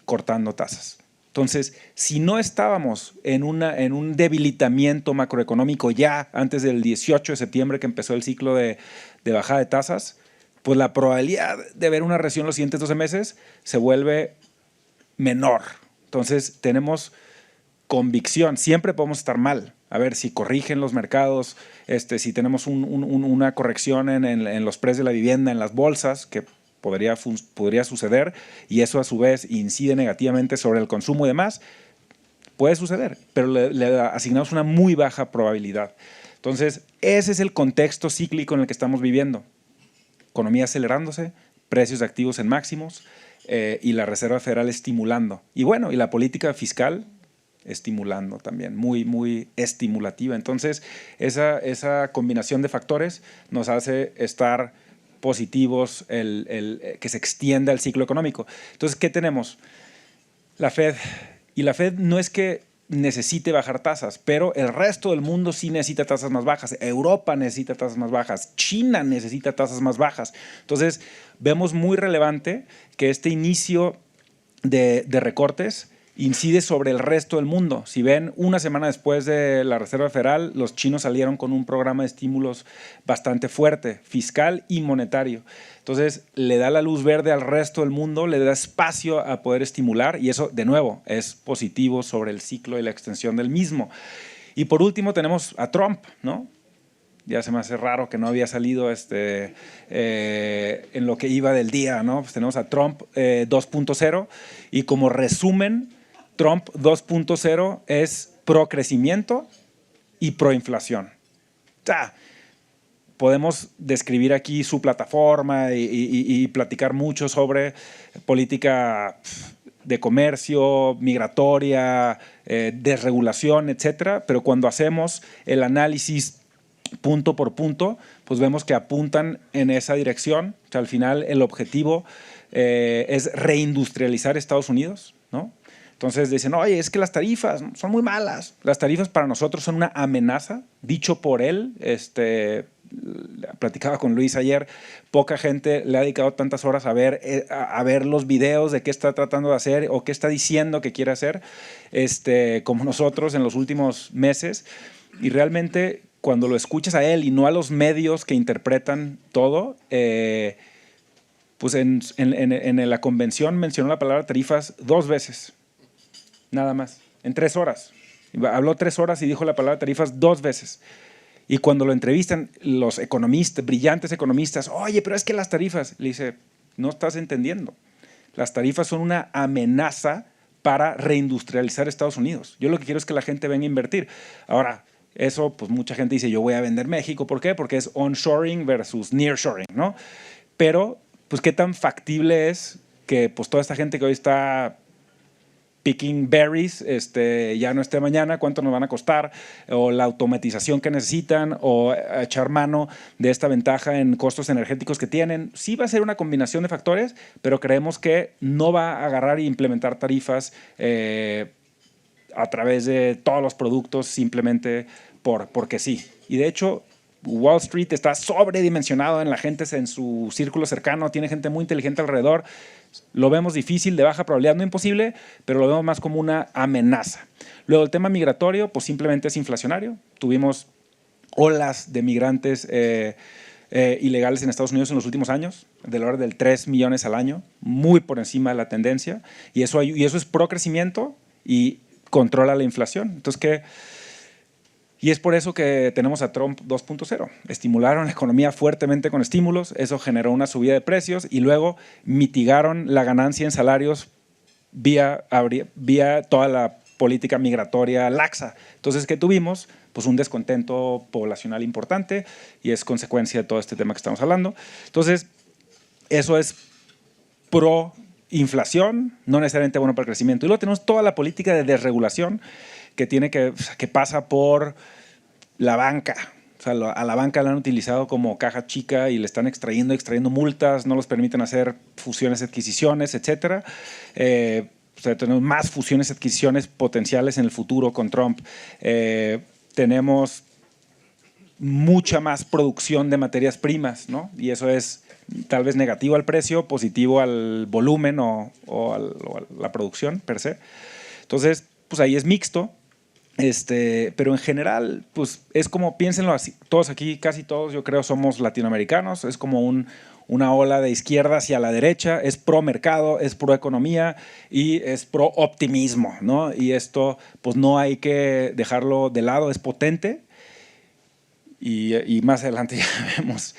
D: Cortando tasas. Entonces, si no estábamos en un debilitamiento macroeconómico ya antes del 18 de septiembre que empezó el ciclo de bajada de tasas, pues la probabilidad de ver una recesión los siguientes 12 meses se vuelve menor. Entonces, tenemos convicción. Siempre podemos estar mal. A ver, si corrigen los mercados, si tenemos una corrección en los precios de la vivienda, en las bolsas, que podría suceder, y eso a su vez incide negativamente sobre el consumo y demás, puede suceder, pero le asignamos una muy baja probabilidad. Entonces, ese es el contexto cíclico en el que estamos viviendo. Economía acelerándose, precios de activos en máximos, y la Reserva Federal estimulando. Y bueno, y la política fiscal estimulando también, muy, muy estimulativa. Entonces, esa combinación de factores nos hace estar positivos, que se extienda el ciclo económico. Entonces, ¿qué tenemos? La Fed. Y la Fed no es que necesite bajar tasas, pero el resto del mundo sí necesita tasas más bajas. Europa necesita tasas más bajas. China necesita tasas más bajas. Entonces, vemos muy relevante que este inicio de recortes incide sobre el resto del mundo. Si ven, una semana después de la Reserva Federal, los chinos salieron con un programa de estímulos bastante fuerte, fiscal y monetario. Entonces, le da la luz verde al resto del mundo, le da espacio a poder estimular y eso, de nuevo, es positivo sobre el ciclo y la extensión del mismo. Y por último tenemos a Trump, ¿no? Ya se me hace raro que no había salido en lo que iba del día, ¿no? Pues tenemos a Trump 2.0 y como resumen, Trump 2.0 es pro crecimiento y pro inflación. O sea, podemos describir aquí su plataforma y platicar mucho sobre política de comercio, migratoria, desregulación, etcétera, pero cuando hacemos el análisis punto por punto, pues vemos que apuntan en esa dirección. O sea, al final el objetivo es reindustrializar Estados Unidos, ¿no? Entonces dicen, oye, es que las tarifas son muy malas. Las tarifas para nosotros son una amenaza, dicho por él. Platicaba con Luis ayer, poca gente le ha dedicado tantas horas a ver los videos de qué está tratando de hacer o qué está diciendo que quiere hacer, como nosotros en los últimos meses. Y realmente cuando lo escuchas a él y no a los medios que interpretan todo, pues en la convención mencionó la palabra tarifas 2 veces. Nada más, en 3 horas. Habló 3 horas y dijo la palabra tarifas 2 veces. Y cuando lo entrevistan los economistas, brillantes economistas, oye, pero es que las tarifas, le dice, no estás entendiendo. Las tarifas son una amenaza para reindustrializar Estados Unidos. Yo lo que quiero es que la gente venga a invertir. Ahora, eso, pues mucha gente dice, yo voy a vender México. ¿Por qué? Porque es onshoring versus nearshoring, ¿no? Pero, pues, ¿qué tan factible es que pues toda esta gente que hoy está picking berries ya no esté mañana? ¿Cuánto nos van a costar? O la automatización que necesitan, o echar mano de esta ventaja en costos energéticos que tienen. Sí va a ser una combinación de factores, pero creemos que no va a agarrar e implementar tarifas a través de todos los productos simplemente porque sí. Y de hecho, Wall Street está sobredimensionado en la gente, en su círculo cercano, tiene gente muy inteligente alrededor. Lo vemos difícil, de baja probabilidad, no imposible, pero lo vemos más como una amenaza. Luego, el tema migratorio, pues simplemente es inflacionario. Tuvimos olas de migrantes ilegales en Estados Unidos en los últimos años, del orden del 3 millones al año, muy por encima de la tendencia, y eso es pro crecimiento y controla la inflación. Entonces, y es por eso que tenemos a Trump 2.0. Estimularon la economía fuertemente con estímulos, eso generó una subida de precios y luego mitigaron la ganancia en salarios vía toda la política migratoria laxa. Entonces, ¿qué tuvimos? Pues un descontento poblacional importante y es consecuencia de todo este tema que estamos hablando. Entonces, eso es pro inflación, no necesariamente bueno para el crecimiento. Y luego tenemos toda la política de desregulación que pasa por la banca. O sea, a la banca la han utilizado como caja chica y le están extrayendo multas, no los permiten hacer fusiones, adquisiciones, etc. O sea, tenemos más fusiones, adquisiciones potenciales en el futuro con Trump. Tenemos mucha más producción de materias primas, ¿no? Y eso es tal vez negativo al precio, positivo al volumen o a la producción per se. Entonces, pues ahí es mixto. Pero en general, pues es como, piénsenlo así, todos aquí, casi todos, yo creo, somos latinoamericanos, es como una ola de izquierda hacia la derecha, es pro mercado, es pro economía y es pro optimismo, ¿no? Y esto, pues no hay que dejarlo de lado, es potente y más adelante ya vemos,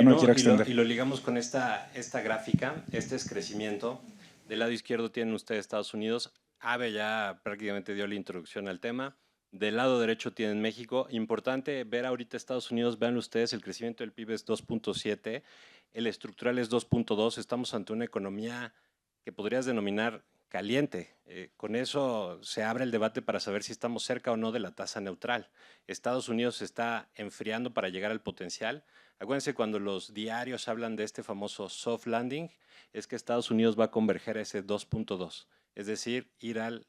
D: no quiero extender.
C: Y lo ligamos con esta gráfica, este es crecimiento, del lado izquierdo tienen ustedes Estados Unidos. Ave ya prácticamente dio la introducción al tema. Del lado derecho tienen México. Importante ver ahorita Estados Unidos, vean ustedes, el crecimiento del PIB es 2.7, el estructural es 2.2. Estamos ante una economía que podrías denominar caliente. Con eso se abre el debate para saber si estamos cerca o no de la tasa neutral. Estados Unidos se está enfriando para llegar al potencial. Acuérdense, cuando los diarios hablan de este famoso soft landing, es que Estados Unidos va a converger a ese 2.2. Es decir, ir al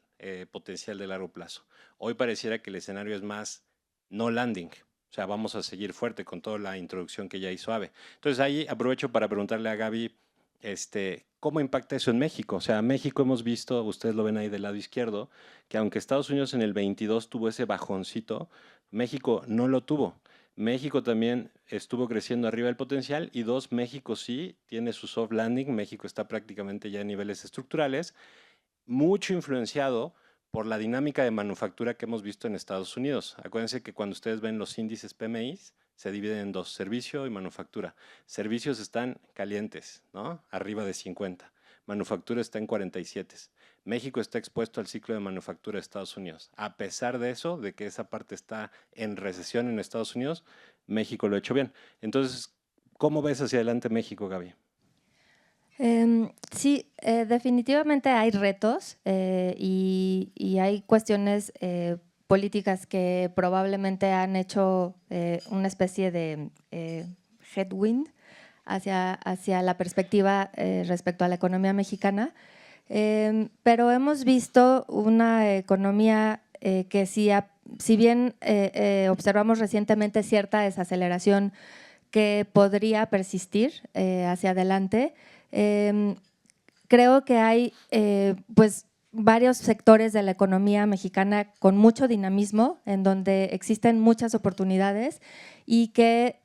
C: potencial de largo plazo. Hoy pareciera que el escenario es más no landing, o sea, vamos a seguir fuerte con toda la introducción que ya hizo Ave. Entonces ahí aprovecho para preguntarle a Gaby, ¿cómo impacta eso en México? O sea, México hemos visto, ustedes lo ven ahí del lado izquierdo, que aunque Estados Unidos en el 22 tuvo ese bajoncito, México no lo tuvo. México también estuvo creciendo arriba del potencial y México sí tiene su soft landing, México está prácticamente ya en niveles estructurales, mucho influenciado por la dinámica de manufactura que hemos visto en Estados Unidos. Acuérdense que cuando ustedes ven los índices PMI, se dividen en dos, servicio y manufactura. Servicios están calientes, ¿no? Arriba de 50. Manufactura está en 47. México está expuesto al ciclo de manufactura de Estados Unidos. A pesar de eso, de que esa parte está en recesión en Estados Unidos, México lo ha hecho bien. Entonces, ¿cómo ves hacia adelante México, Gaby?
E: Sí, definitivamente hay retos y hay cuestiones políticas que probablemente han hecho una especie de headwind hacia la perspectiva respecto a la economía mexicana, pero hemos visto una economía que si bien observamos recientemente cierta desaceleración que podría persistir hacia adelante, creo que hay pues varios sectores de la economía mexicana con mucho dinamismo, en donde existen muchas oportunidades y que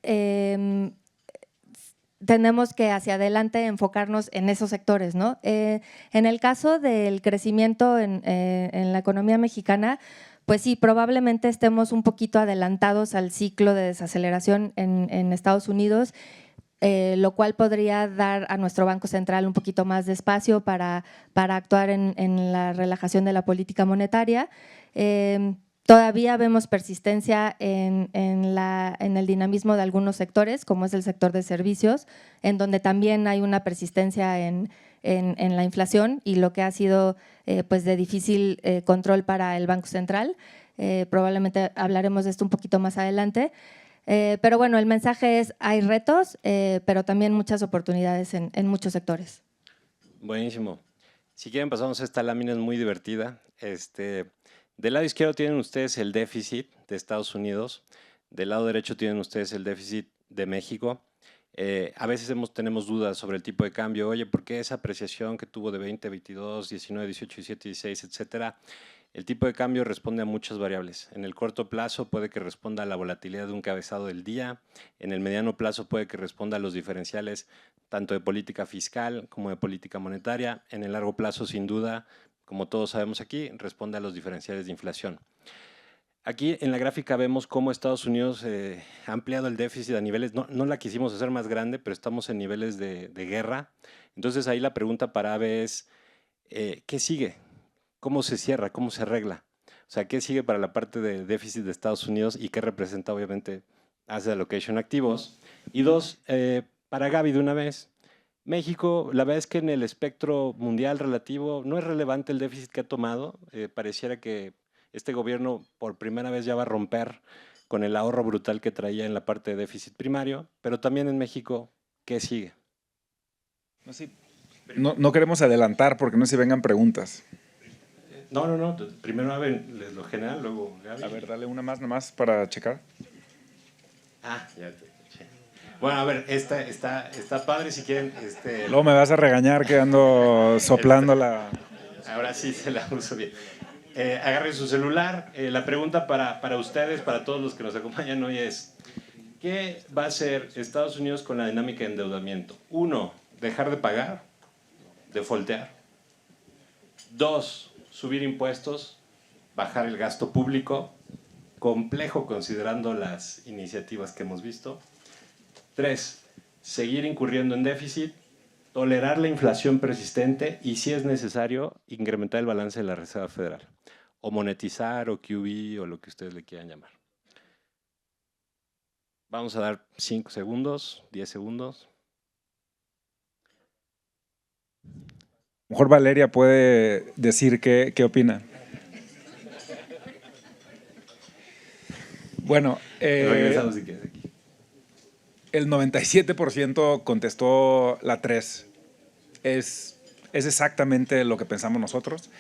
E: tenemos que hacia adelante enfocarnos en esos sectores, ¿no? En el caso del crecimiento en la economía mexicana, pues sí, probablemente estemos un poquito adelantados al ciclo de desaceleración en Estados Unidos, lo cual podría dar a nuestro Banco Central un poquito más de espacio para actuar en la relajación de la política monetaria. Todavía vemos persistencia en el dinamismo de algunos sectores, como es el sector de servicios, en donde también hay una persistencia en la inflación y lo que ha sido pues de difícil control para el Banco Central. Probablemente hablaremos de esto un poquito más adelante. Pero bueno, el mensaje es, hay retos, pero también muchas oportunidades en muchos sectores.
C: Buenísimo. Si quieren pasamos a esta lámina, es muy divertida. Del lado izquierdo tienen ustedes el déficit de Estados Unidos, del lado derecho tienen ustedes el déficit de México. A veces tenemos dudas sobre el tipo de cambio. Oye, ¿por qué esa apreciación que tuvo de 20, 22, 19, 18, 17, 16, etcétera? El tipo de cambio responde a muchas variables. En el corto plazo puede que responda a la volatilidad de un cabezado del día. En el mediano plazo puede que responda a los diferenciales tanto de política fiscal como de política monetaria. En el largo plazo, sin duda, como todos sabemos aquí, responde a los diferenciales de inflación. Aquí en la gráfica vemos cómo Estados Unidos ha ampliado el déficit a niveles, no la quisimos hacer más grande, pero estamos en niveles de guerra. Entonces ahí la pregunta para Abe es, ¿qué sigue? ¿Cómo se cierra? ¿Cómo se arregla? O sea, ¿qué sigue para la parte de déficit de Estados Unidos y qué representa obviamente asset allocation activos? Y dos, para Gaby de una vez, México, la verdad es que en el espectro mundial relativo no es relevante el déficit que ha tomado. Pareciera que este gobierno por primera vez ya va a romper con el ahorro brutal que traía en la parte de déficit primario, pero también en México, ¿qué sigue?
D: No queremos adelantar porque no sé si vengan preguntas.
C: No. Primero a ver lo general, luego Gaby.
D: A ver, dale una más nomás para checar.
C: Ah, ya te escuché. Bueno, a ver, esta está padre si quieren.
D: Luego me vas a regañar que ando soplando la…
C: Ahora sí se la uso bien. Agarren su celular. La pregunta para ustedes, para todos los que nos acompañan hoy es, ¿qué va a hacer Estados Unidos con la dinámica de endeudamiento? 1, dejar de pagar, defaultear. 2, subir impuestos, bajar el gasto público, complejo considerando las iniciativas que hemos visto. 3, seguir incurriendo en déficit, tolerar la inflación persistente y, si es necesario, incrementar el balance de la Reserva Federal, o monetizar, o QE, o lo que ustedes le quieran llamar. Vamos a dar 5 segundos, 10 segundos.
D: Mejor Valeria puede decir qué opina. Bueno,
C: Regresamos si quieres aquí.
D: El 97% contestó la 3. Es exactamente lo que pensamos nosotros.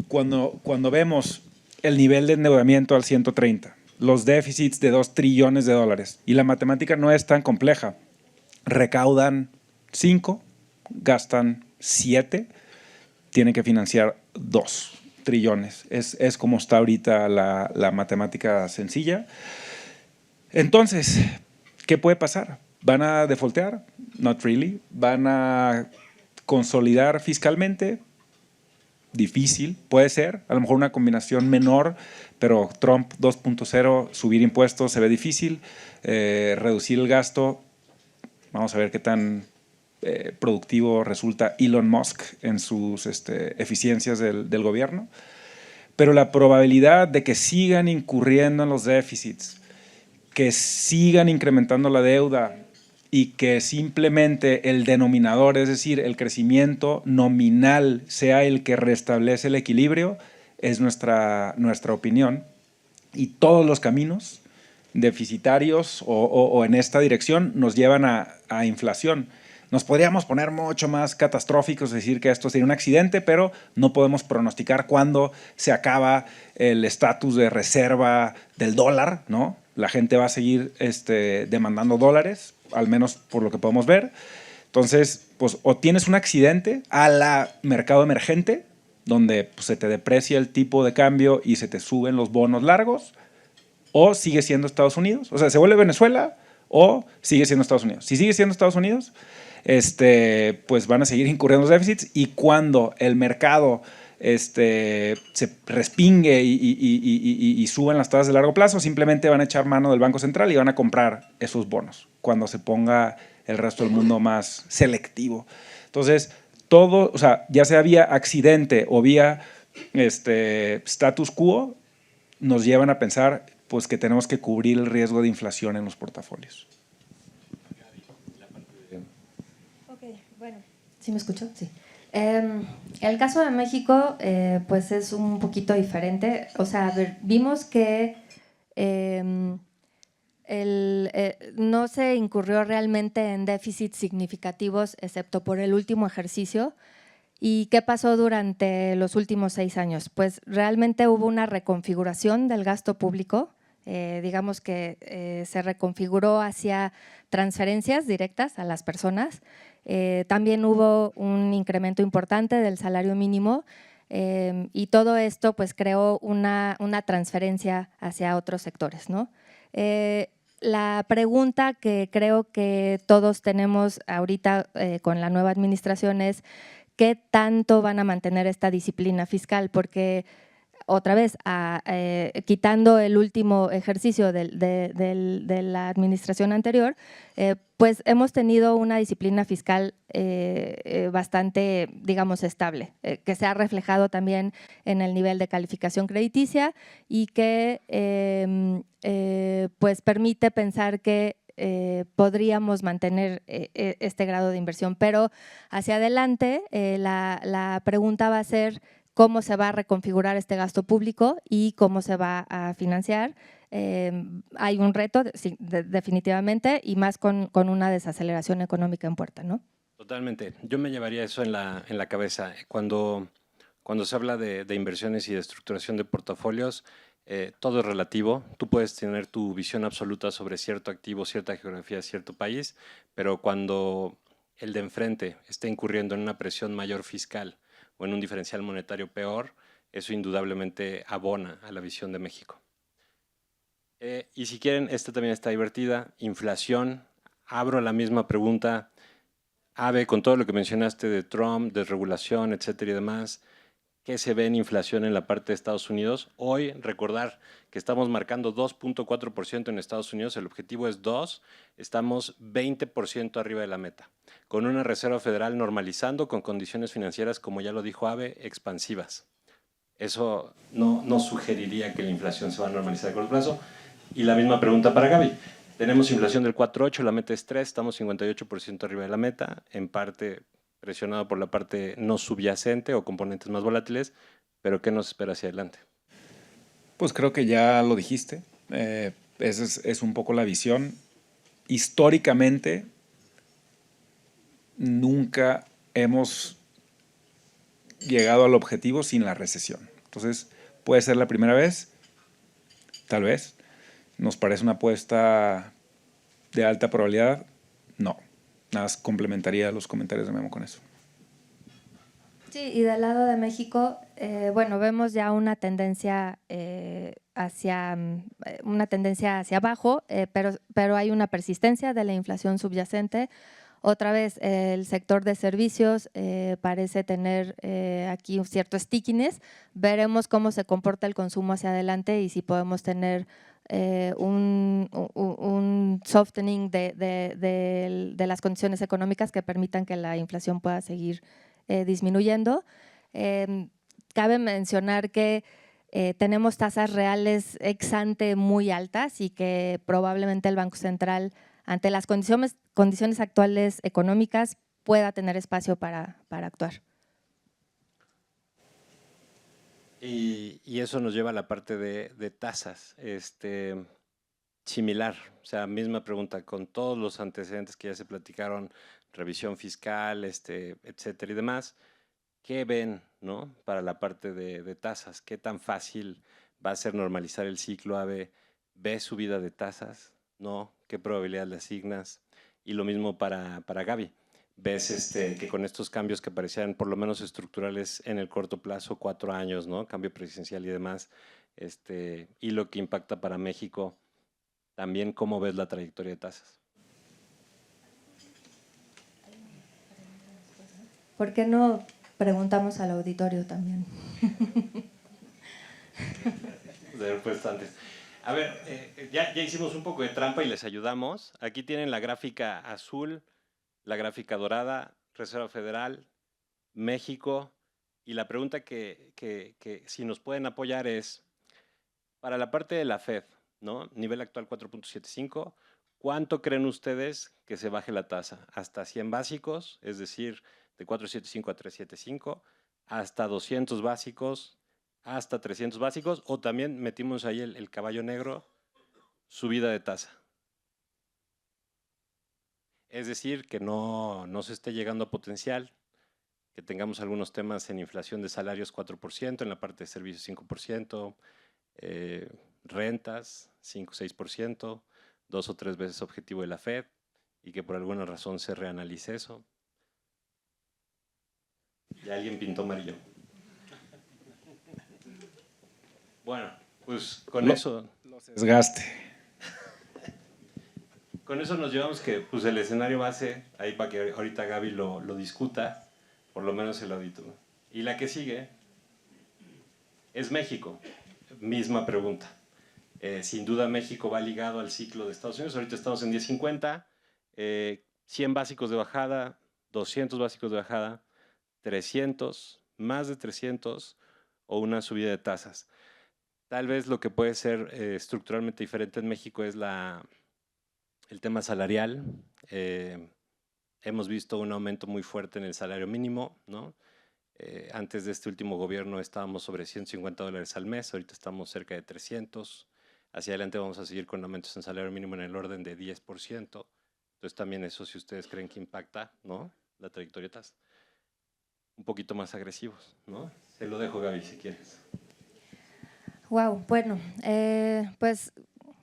D: Cuando vemos el nivel de endeudamiento al 130, los déficits de $2 trillones, y la matemática no es tan compleja, recaudan 5, gastan 7, tienen que financiar 2 trillones. Es como está ahorita la matemática sencilla. Entonces, ¿qué puede pasar? ¿Van a defaultear? Not really. ¿Van a consolidar fiscalmente? Difícil, puede ser. A lo mejor una combinación menor, pero Trump 2.0, subir impuestos se ve difícil. Reducir el gasto, vamos a ver qué tan productivo resulta Elon Musk en sus eficiencias del gobierno. Pero la probabilidad de que sigan incurriendo en los déficits, que sigan incrementando la deuda y que simplemente el denominador, es decir, el crecimiento nominal, sea el que restablece el equilibrio, es nuestra opinión. Y todos los caminos deficitarios o en esta dirección nos llevan a inflación. Nos podríamos poner mucho más catastróficos, decir que esto sería un accidente, pero no podemos pronosticar cuándo se acaba el estatus de reserva del dólar, ¿no? La gente va a seguir demandando dólares, al menos por lo que podemos ver. Entonces, pues, o tienes un accidente a la mercado emergente, donde pues, se te deprecia el tipo de cambio y se te suben los bonos largos, o sigue siendo Estados Unidos. O sea, se vuelve Venezuela o sigue siendo Estados Unidos. Si sigue siendo Estados Unidos, pues van a seguir incurriendo los déficits, y cuando el mercado se respingue y suban las tasas de largo plazo, simplemente van a echar mano del Banco Central y van a comprar esos bonos cuando se ponga el resto del mundo más selectivo. Entonces, todo, o sea, ya sea vía accidente o vía status quo, nos llevan a pensar pues, que tenemos que cubrir el riesgo de inflación en los portafolios.
E: Bueno, ¿sí me escuchó? Sí. El caso de México, pues es un poquito diferente. O sea, vimos que no se incurrió realmente en déficits significativos, excepto por el último ejercicio. ¿Y qué pasó durante los últimos 6 años? Pues realmente hubo una reconfiguración del gasto público. Digamos que se reconfiguró hacia transferencias directas a las personas. También hubo un incremento importante del salario mínimo y todo esto pues creó una transferencia hacia otros sectores, ¿no? La pregunta que creo que todos tenemos ahorita con la nueva administración es ¿qué tanto van a mantener esta disciplina fiscal? Porque otra vez, quitando el último ejercicio de la administración anterior, pues hemos tenido una disciplina fiscal bastante, digamos, estable, que se ha reflejado también en el nivel de calificación crediticia y que pues permite pensar que podríamos mantener este grado de inversión. Pero hacia adelante la pregunta va a ser cómo se va a reconfigurar este gasto público y cómo se va a financiar. Hay un reto, definitivamente, y más con una desaceleración económica en puerta, ¿no?
C: Totalmente. Yo me llevaría eso en la cabeza. Cuando se habla de inversiones y de estructuración de portafolios, todo es relativo. Tú puedes tener tu visión absoluta sobre cierto activo, cierta geografía, cierto país, pero cuando el de enfrente está incurriendo en una presión mayor fiscal o en un diferencial monetario peor, eso indudablemente abona a la visión de México. Y si quieren, esta también está divertida, inflación. Abro la misma pregunta. Ave, con todo lo que mencionaste de Trump, desregulación, etcétera y demás, ¿qué se ve en inflación en la parte de Estados Unidos? Hoy, recordar que estamos marcando 2.4% en Estados Unidos, el objetivo es 2%, estamos 20% arriba de la meta, con una Reserva Federal normalizando con condiciones financieras, como ya lo dijo Ave, expansivas. Eso no sugeriría que la inflación se va a normalizar a corto plazo. Y la misma pregunta para Gaby. Tenemos inflación del 4.8, la meta es 3, estamos 58% arriba de la meta, en parte presionado por la parte no subyacente o componentes más volátiles, pero ¿qué nos espera hacia adelante?
D: Pues creo que ya lo dijiste, esa es un poco la visión. Históricamente, nunca hemos llegado al objetivo sin la recesión. Entonces, puede ser la primera vez, tal vez. ¿Nos parece una apuesta de alta probabilidad? No. Nada más complementaría los comentarios de Memo con eso.
E: Sí, y del lado de México, bueno, vemos ya una tendencia hacia abajo, pero hay una persistencia de la inflación subyacente. Otra vez, el sector de servicios parece tener aquí un cierto stickiness. Veremos cómo se comporta el consumo hacia adelante y si podemos tener un softening de las condiciones económicas que permitan que la inflación pueda seguir disminuyendo. Cabe mencionar que tenemos tasas reales ex ante muy altas y que probablemente el Banco Central, ante las condiciones actuales económicas, pueda tener espacio para actuar.
C: Y eso nos lleva a la parte de tasas. Similar, o sea, misma pregunta, con todos los antecedentes que ya se platicaron, revisión fiscal, etcétera y demás, ¿qué ven, no, para la parte de tasas? ¿Qué tan fácil va a ser normalizar el ciclo AVE? ¿Ves subida de tasas? ¿No? ¿Qué probabilidad le asignas? Y lo mismo para Gaby. ¿Ves que con estos cambios que parecían por lo menos estructurales en el corto plazo, 4 años, ¿no? Cambio presidencial y demás, y lo que impacta para México, también cómo ves la trayectoria de tasas?
E: ¿Por qué no preguntamos al auditorio también?
C: De haber puesto antes. A ver, ya hicimos un poco de trampa y les ayudamos. Aquí tienen la gráfica azul, la gráfica dorada, Reserva Federal, México, y la pregunta que si nos pueden apoyar es, para la parte de la Fed, ¿no? Nivel actual 4.75, ¿cuánto creen ustedes que se baje la tasa? ¿Hasta 100 básicos, es decir, de 4.75 a 3.75, hasta 200 básicos, hasta 300 básicos, o también metimos ahí el caballo negro, subida de tasa? Es decir, que no se esté llegando a potencial, que tengamos algunos temas en inflación de salarios 4%, en la parte de servicios 5%, rentas 5-6%, 2 o 3 veces objetivo de la Fed, y que por alguna razón se reanalice eso. Ya alguien pintó amarillo. Bueno, pues con eso…
D: Desgaste.
C: Con eso nos llevamos que pues, el escenario base, ahí para que ahorita Gaby lo discuta, por lo menos el audito. Y la que sigue es México. Misma pregunta. Sin duda México va ligado al ciclo de Estados Unidos. Ahorita estamos en 10.50, 100 básicos de bajada, 200 básicos de bajada, 300, más de 300 o una subida de tasas. Tal vez lo que puede ser estructuralmente diferente en México es el tema salarial. Hemos visto un aumento muy fuerte en el salario mínimo, ¿no? Antes de este último gobierno estábamos sobre $150 al mes, ahorita estamos cerca de 300. Hacia adelante vamos a seguir con aumentos en salario mínimo en el orden de 10%. Entonces también eso, si ustedes creen que impacta, ¿no?, la trayectoria de tasa. Un poquito más agresivos, ¿no? Se lo dejo, Gaby, si quieres.
E: Wow, bueno, pues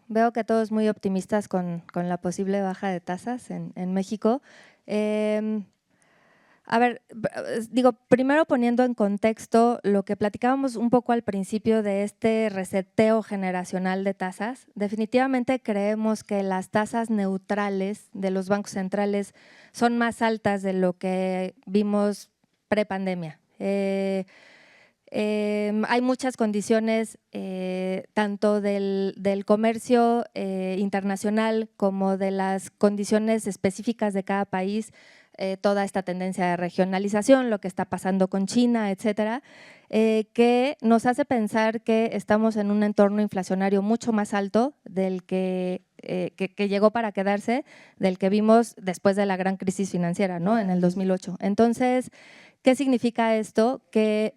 E: veo que todos muy optimistas con la posible baja de tasas en México. A ver, digo, primero poniendo en contexto lo que platicábamos un poco al principio de este reseteo generacional de tasas, definitivamente creemos que las tasas neutrales de los bancos centrales son más altas de lo que vimos prepandemia. Hay muchas condiciones, tanto del comercio internacional como de las condiciones específicas de cada país, toda esta tendencia de regionalización, lo que está pasando con China, etcétera, que nos hace pensar que estamos en un entorno inflacionario mucho más alto del que llegó para quedarse, del que vimos después de la gran crisis financiera, ¿no?, en el 2008. Entonces, ¿qué significa esto? Que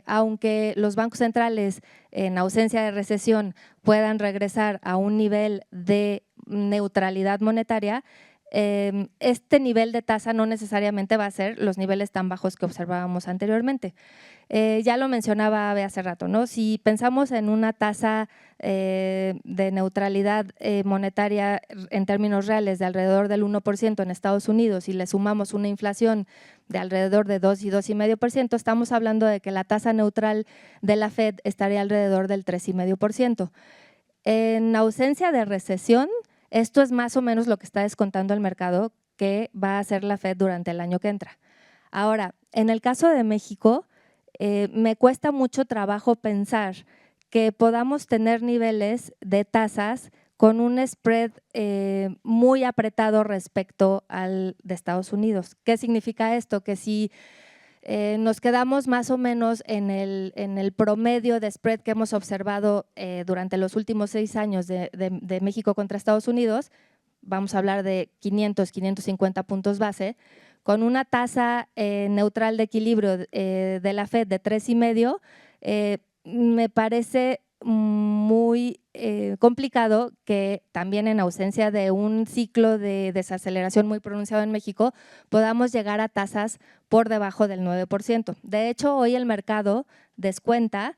E: aunque los bancos centrales en ausencia de recesión puedan regresar a un nivel de neutralidad monetaria, este nivel de tasa no necesariamente va a ser los niveles tan bajos que observábamos anteriormente. Ya lo mencionaba Abe hace rato, ¿no? Si pensamos en una tasa de neutralidad monetaria en términos reales de alrededor del 1% en Estados Unidos y le sumamos una inflación de alrededor de 2 y 2,5%, estamos hablando de que la tasa neutral de la Fed estaría alrededor del 3,5%. En ausencia de recesión, esto es más o menos lo que está descontando el mercado que va a hacer la Fed durante el año que entra. Ahora, en el caso de México, me cuesta mucho trabajo pensar que podamos tener niveles de tasas con un spread muy apretado respecto al de Estados Unidos. ¿Qué significa esto? Que si nos quedamos más o menos en el promedio de spread que hemos observado durante los últimos 6 años de México contra Estados Unidos, vamos a hablar de 500, 550 puntos base, con una tasa neutral de equilibrio de la Fed de 3,5, me parece muy complicado que también en ausencia de un ciclo de desaceleración muy pronunciado en México podamos llegar a tasas por debajo del 9%. De hecho, hoy el mercado descuenta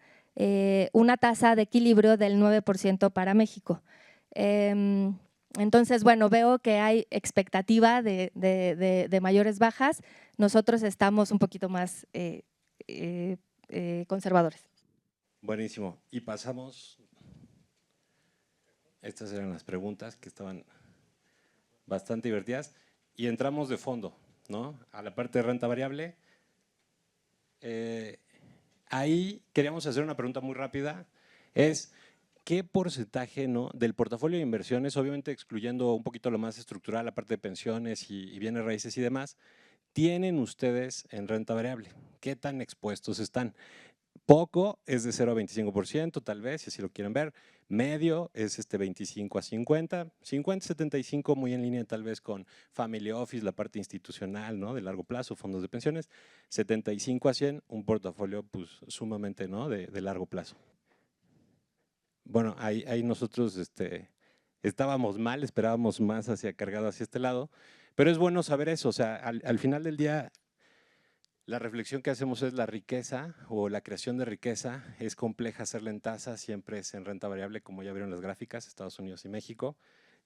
E: una tasa de equilibrio del 9% para México. Entonces, bueno, veo que hay expectativa de mayores bajas. Nosotros estamos un poquito más conservadores.
C: Buenísimo. Y pasamos… Estas eran las preguntas que estaban bastante divertidas. Y entramos de fondo, ¿no?, a la parte de renta variable. Ahí queríamos hacer una pregunta muy rápida. Es, ¿qué porcentaje, ¿no?, del portafolio de inversiones, obviamente excluyendo un poquito lo más estructural, la parte de pensiones y bienes raíces y demás, tienen ustedes en renta variable? ¿Qué tan expuestos están? Poco es de 0 a 25%, tal vez, si así lo quieren ver. Medio es 25 a 50, 50 a 75 muy en línea tal vez con Family Office, la parte institucional, ¿no?, de largo plazo, fondos de pensiones. 75 a 100, un portafolio pues sumamente, ¿no?, de largo plazo. Bueno, ahí nosotros estábamos mal, esperábamos más cargado hacia este lado, pero es bueno saber eso. O sea, al final del día, la reflexión que hacemos es la riqueza o la creación de riqueza es compleja hacerla en tasa, siempre es en renta variable, como ya vieron las gráficas, Estados Unidos y México.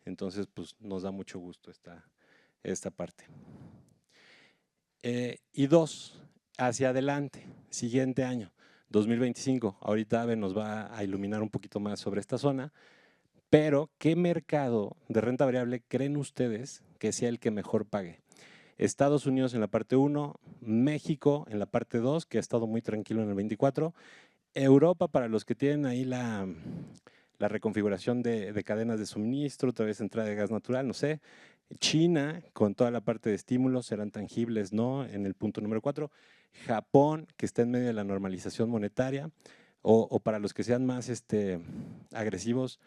C: Entonces, pues nos da mucho gusto esta parte. Y dos, hacia adelante, siguiente año, 2025. Ahorita Ave nos va a iluminar un poquito más sobre esta zona, pero ¿qué mercado de renta variable creen ustedes que sea el que mejor pague? Estados Unidos en la parte 1, México en la parte 2, que ha estado muy tranquilo en el 24, Europa para los que tienen ahí la reconfiguración de cadenas de suministro, otra vez entrada de gas natural, no sé, China con toda la parte de estímulos serán tangibles, ¿no?, en el punto número 4, Japón que está en medio de la normalización monetaria, o para los que sean más agresivos,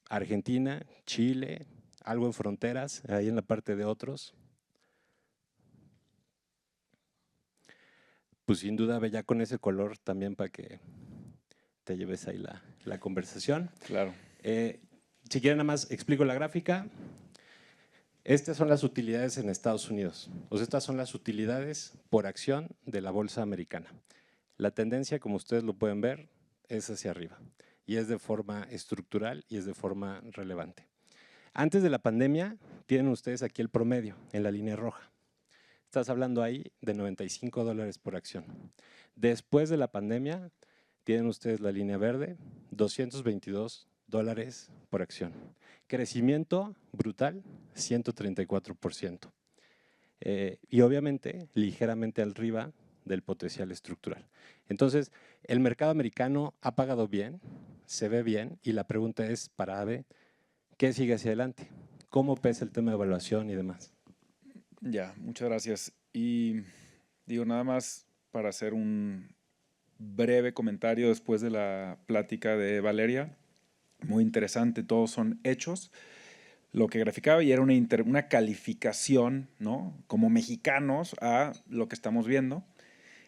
C: Argentina, Chile, algo en fronteras, ahí en la parte de otros. Pues sin duda, ve ya con ese color también para que te lleves ahí la conversación.
D: Claro.
C: Si quieren nada más explico la gráfica. Estas son las utilidades en Estados Unidos. O sea, estas son las utilidades por acción de la bolsa americana. La tendencia, como ustedes lo pueden ver, es hacia arriba. Y es de forma estructural y es de forma relevante. Antes de la pandemia, tienen ustedes aquí el promedio en la línea roja. Estás hablando ahí de $95 por acción. Después de la pandemia, tienen ustedes la línea verde, $222 por acción. Crecimiento brutal, 134%. Y obviamente, ligeramente arriba del potencial estructural. Entonces, el mercado americano ha pagado bien, se ve bien, y la pregunta es para Ave, ¿qué sigue hacia adelante? ¿Cómo pesa el tema de evaluación y demás?
D: Ya, muchas gracias. Y digo, nada más para hacer un breve comentario después de la plática de Valeria. Muy interesante, todos son hechos. Lo que graficaba y era una calificación, ¿no?, como mexicanos a lo que estamos viendo.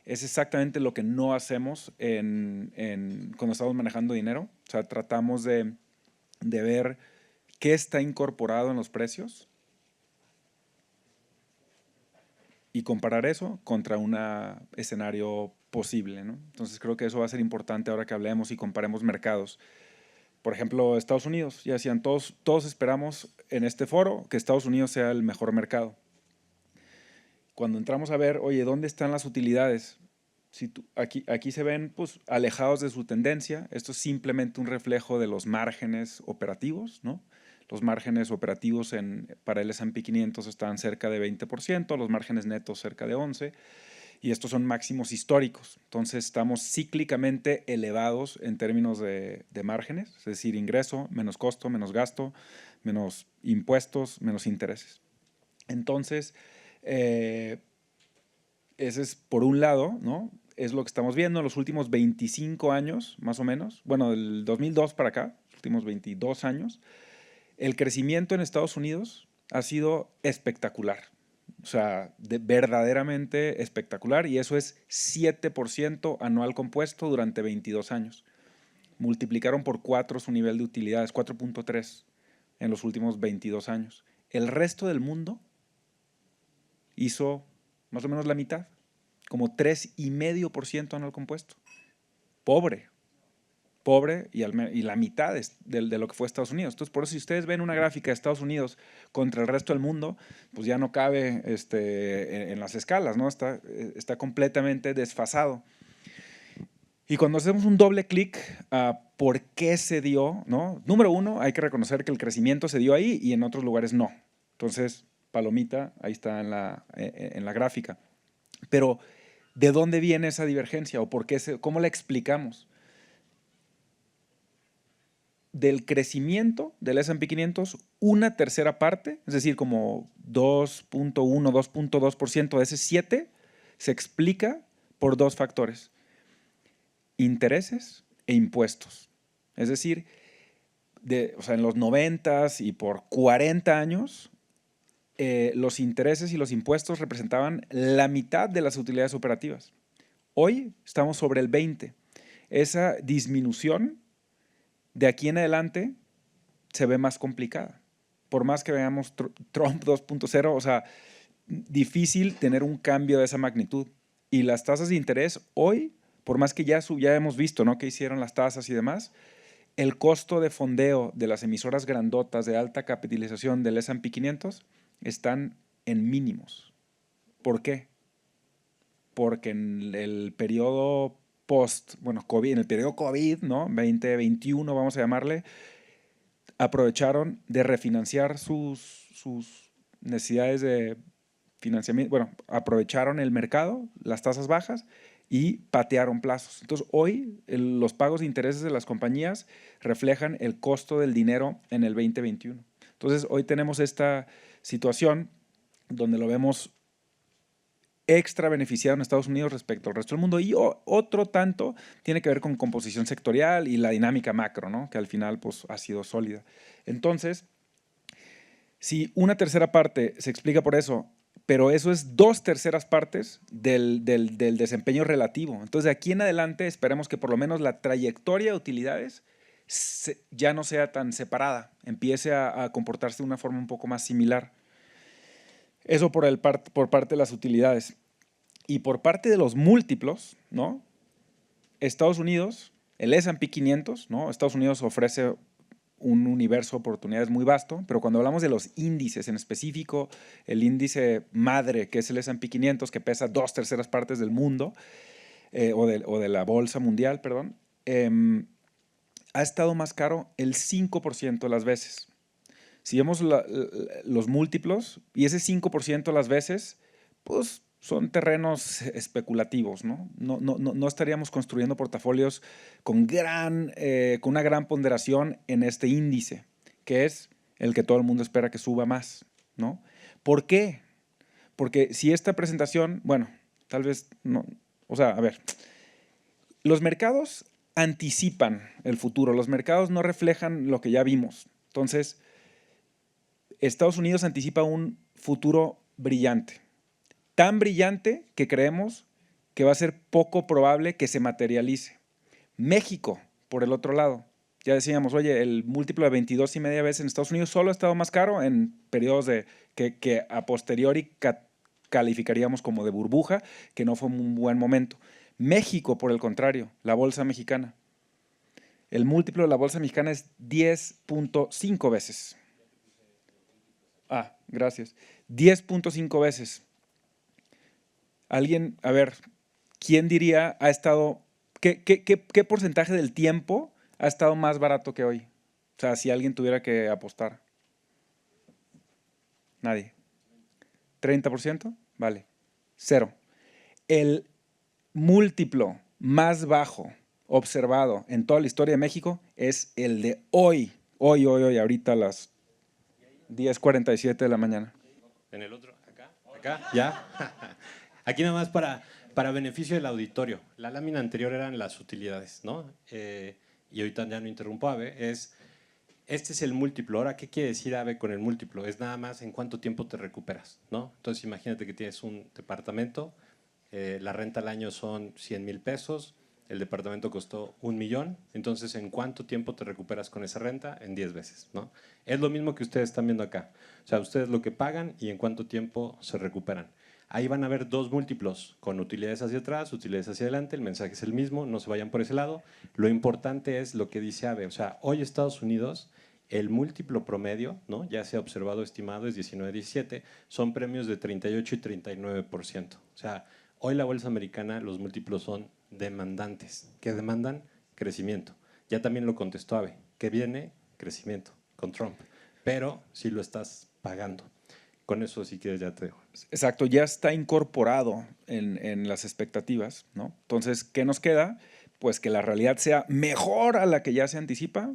D: Es exactamente lo que no hacemos cuando estamos manejando dinero. O sea, tratamos de ver qué está incorporado en los precios y comparar eso contra un escenario posible, ¿no? Entonces creo que eso va a ser importante ahora que hablemos y comparemos mercados. Por ejemplo, Estados Unidos, ya decían, todos esperamos en este foro que Estados Unidos sea el mejor mercado. Cuando entramos a ver, oye, ¿dónde están las utilidades? Aquí se ven pues, alejados de su tendencia. Esto es simplemente un reflejo de los márgenes operativos, ¿no? Los márgenes operativos para el S&P 500 están cerca de 20%, los márgenes netos cerca de 11%, y estos son máximos históricos. Entonces estamos cíclicamente elevados en términos de márgenes, es decir, ingreso, menos costo, menos gasto, menos impuestos, menos intereses. Entonces, ese es por un lado, ¿no? Es lo que estamos viendo en los últimos 25 años, más o menos. Bueno, del 2002 para acá, los últimos 22 años. El crecimiento en Estados Unidos ha sido espectacular. O sea, verdaderamente espectacular. Y eso es 7% anual compuesto durante 22 años. Multiplicaron por 4 su nivel de utilidades, 4.3 en los últimos 22 años. El resto del mundo hizo más o menos la mitad, como 3,5% anual compuesto. Pobre y la mitad de lo que fue Estados Unidos. Entonces, por eso si ustedes ven una gráfica de Estados Unidos contra el resto del mundo, pues ya no cabe en las escalas, ¿no? Está completamente desfasado. Y cuando hacemos un doble clic a por qué se dio, ¿no? Número uno, hay que reconocer que el crecimiento se dio ahí y en otros lugares no. Entonces, palomita, ahí está en la gráfica. Pero, ¿de dónde viene esa divergencia o cómo la explicamos? del crecimiento del S&P 500, una tercera parte, es decir, como 2.1, 2.2% de ese 7, se explica por dos factores: intereses e impuestos. Es decir, o sea, en los 90s y por 40 años, los intereses y los impuestos representaban la mitad de las utilidades operativas. Hoy estamos sobre el 20%. Esa disminución de aquí en adelante se ve más complicada. Por más que veamos Trump 2.0, o sea, difícil tener un cambio de esa magnitud. Y las tasas de interés hoy, por más que ya hemos visto, ¿no?, que hicieron las tasas y demás, el costo de fondeo de las emisoras grandotas de alta capitalización del S&P 500 están en mínimos. ¿Por qué? Porque en el periodo COVID, en el periodo COVID, ¿no?, 2021, vamos a llamarle, aprovecharon de refinanciar sus necesidades de financiamiento. Bueno, aprovecharon el mercado, las tasas bajas, y patearon plazos. Entonces, hoy los pagos de intereses de las compañías reflejan el costo del dinero en el 2021. Entonces, hoy tenemos esta situación donde lo vemos extra beneficiado en Estados Unidos respecto al resto del mundo, y otro tanto tiene que ver con composición sectorial y la dinámica macro, ¿no?, que al final pues, ha sido sólida. Entonces, si una tercera parte se explica por eso, pero eso es 2/3 partes del desempeño relativo. Entonces, de aquí en adelante esperemos que por lo menos la trayectoria de utilidades ya no sea tan separada, empiece a comportarse de una forma un poco más similar. Eso por parte de las utilidades. Y por parte de los múltiplos, ¿no?, Estados Unidos, el S&P 500, ¿no?, Estados Unidos ofrece un universo de oportunidades muy vasto, pero cuando hablamos de los índices en específico, el índice madre, que es el S&P 500, que pesa 2/3 partes del mundo, o de la bolsa mundial, perdón, ha estado más caro el 5% de las veces. Si vemos los múltiplos, y ese 5% de las veces, pues son terrenos especulativos, ¿no? No estaríamos construyendo portafolios con una gran ponderación en este índice, que es el que todo el mundo espera que suba más, ¿no? ¿Por qué? Porque si esta presentación, bueno, tal vez no, o sea, a ver, los mercados anticipan el futuro, los mercados no reflejan lo que ya vimos. Entonces, Estados Unidos anticipa un futuro brillante. Tan brillante que creemos que va a ser poco probable que se materialice. México, por el otro lado, ya decíamos, oye, el múltiplo de 22.5 veces en Estados Unidos solo ha estado más caro en periodos que a posteriori calificaríamos como de burbuja, que no fue un buen momento. México, por el contrario, la bolsa mexicana. El múltiplo de la bolsa mexicana es 10.5 veces. Gracias. 10.5 veces. Alguien, a ver, ¿quién diría ha estado, qué porcentaje del tiempo ha estado más barato que hoy? O sea, si alguien tuviera que apostar. Nadie. ¿30%? Vale. 0. El múltiplo más bajo observado en toda la historia de México es el de hoy. Hoy, ahorita a las 10:47 de la mañana.
C: En el otro, acá, ya. Aquí nada más para beneficio del auditorio. La lámina anterior eran las utilidades, ¿no? Y ahorita ya no interrumpo a Ave. Este es el múltiplo. Ahora, ¿qué quiere decir Ave con el múltiplo? Es nada más en cuánto tiempo te recuperas, ¿no? Entonces, imagínate que tienes un departamento, la renta al año son 100,000 pesos, el departamento costó 1,000,000, entonces, ¿en cuánto tiempo te recuperas con esa renta? En 10 veces, ¿no? Es lo mismo que ustedes están viendo acá. O sea, ustedes lo que pagan y en cuánto tiempo se recuperan. Ahí van a ver dos múltiplos, con utilidades hacia atrás, utilidades hacia adelante, el mensaje es el mismo, no se vayan por ese lado. Lo importante es lo que dice Ave, o sea, hoy Estados Unidos, el múltiplo promedio, ¿no?, ya se ha observado, estimado, es 19-17, son premios de 38 y 39%. O sea, hoy la bolsa americana, los múltiplos son demandantes. ¿Qué demandan? Crecimiento. Ya también lo contestó Ave, que viene crecimiento con Trump, pero si lo estás pagando. Con eso, si quieres, ya te dejo.
D: Exacto, ya está incorporado en las expectativas, ¿no? Entonces, ¿qué nos queda? Pues que la realidad sea mejor a la que ya se anticipa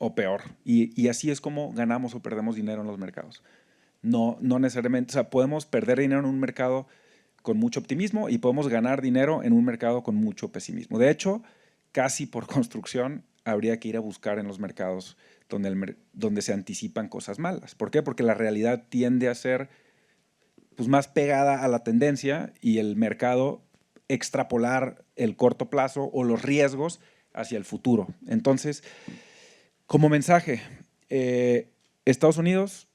D: o peor. Y así es como ganamos o perdemos dinero en los mercados. No necesariamente, o sea, podemos perder dinero en un mercado con mucho optimismo y podemos ganar dinero en un mercado con mucho pesimismo. De hecho, casi por construcción habría que ir a buscar en los mercados donde se anticipan cosas malas. ¿Por qué? Porque la realidad tiende a ser pues, más pegada a la tendencia y el mercado extrapolar el corto plazo o los riesgos hacia el futuro. Entonces, como mensaje, Estados Unidos,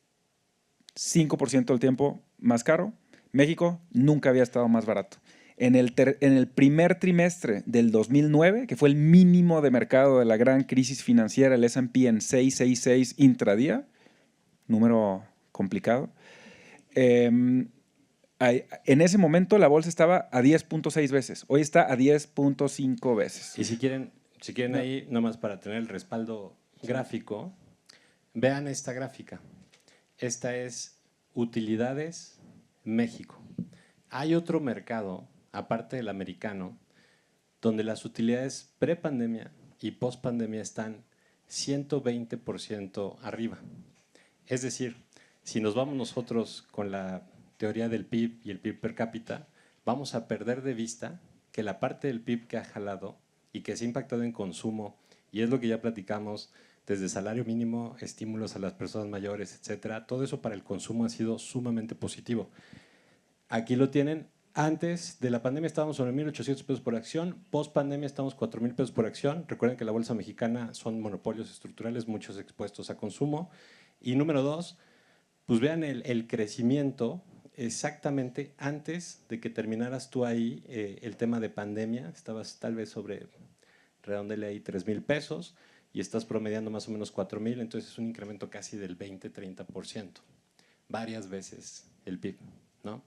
D: 5% del tiempo más caro. México nunca había estado más barato. En el primer trimestre del 2009, que fue el mínimo de mercado de la gran crisis financiera, el S&P en 666 intradía, número complicado. En ese momento la bolsa estaba a 10.6 veces. Hoy está a 10.5 veces.
C: Y si quieren ahí, nomás para tener el respaldo gráfico, vean esta gráfica. Esta es utilidades México. Hay otro mercado, aparte del americano, donde las utilidades pre-pandemia y post-pandemia están 120% arriba. Es decir, si nos vamos nosotros con la teoría del PIB y el PIB per cápita, vamos a perder de vista que la parte del PIB que ha jalado y que se ha impactado en consumo, y es lo que ya platicamos, desde salario mínimo, estímulos a las personas mayores, etcétera, todo eso para el consumo ha sido sumamente positivo. Aquí lo tienen. Antes de la pandemia estábamos sobre 1,800 pesos por acción, post pandemia estamos 4,000 pesos por acción. Recuerden que la bolsa mexicana son monopolios estructurales, muchos expuestos a consumo. Y número 2, pues vean el crecimiento exactamente antes de que terminaras tú ahí el tema de pandemia. Estabas tal vez sobre, redondele ahí, 3,000 pesos y estás promediando más o menos 4,000, entonces es un incremento casi del 20-30%. Varias veces el PIB, ¿no?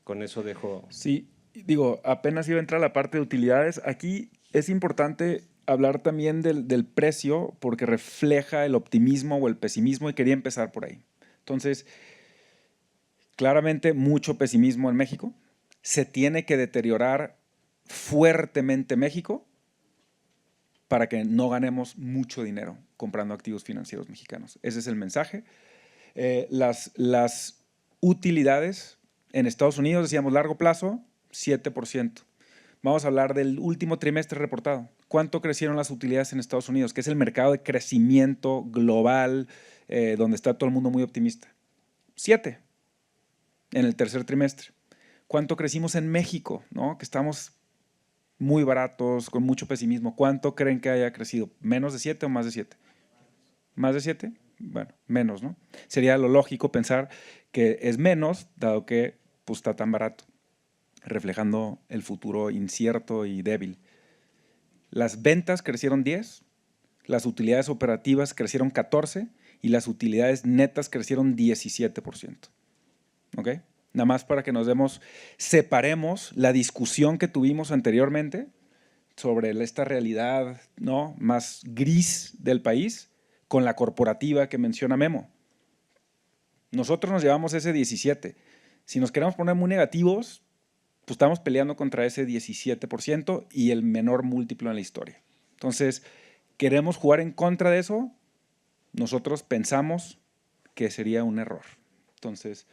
C: Con eso dejo...
D: Sí, digo, apenas iba a entrar la parte de utilidades. Aquí es importante hablar también del precio porque refleja el optimismo o el pesimismo y quería empezar por ahí. Entonces, claramente mucho pesimismo en México. Se tiene que deteriorar fuertemente México para que no ganemos mucho dinero comprando activos financieros mexicanos. Ese es el mensaje. Las utilidades en Estados Unidos, decíamos largo plazo, 7%. Vamos a hablar del último trimestre reportado. ¿Cuánto crecieron las utilidades en Estados Unidos? Que es el mercado de crecimiento global, donde está todo el mundo muy optimista. 7 en el tercer trimestre. ¿Cuánto crecimos en México? ¿No? Que estamos muy baratos, con mucho pesimismo. ¿Cuánto creen que haya crecido? ¿Menos de 7 o más de 7? ¿Más de 7? Bueno, menos, ¿no? Sería lo lógico pensar que es menos, dado que pues, está tan barato, reflejando el futuro incierto y débil. Las ventas crecieron 10, las utilidades operativas crecieron 14 y las utilidades netas crecieron 17%. ¿Ok? Nada más para que separemos la discusión que tuvimos anteriormente sobre esta realidad, ¿no?, más gris del país con la corporativa que menciona Memo. Nosotros nos llevamos ese 17. Si nos queremos poner muy negativos, pues estamos peleando contra ese 17% y el menor múltiplo en la historia. Entonces, ¿queremos jugar en contra de eso? Nosotros pensamos que sería un error. Entonces,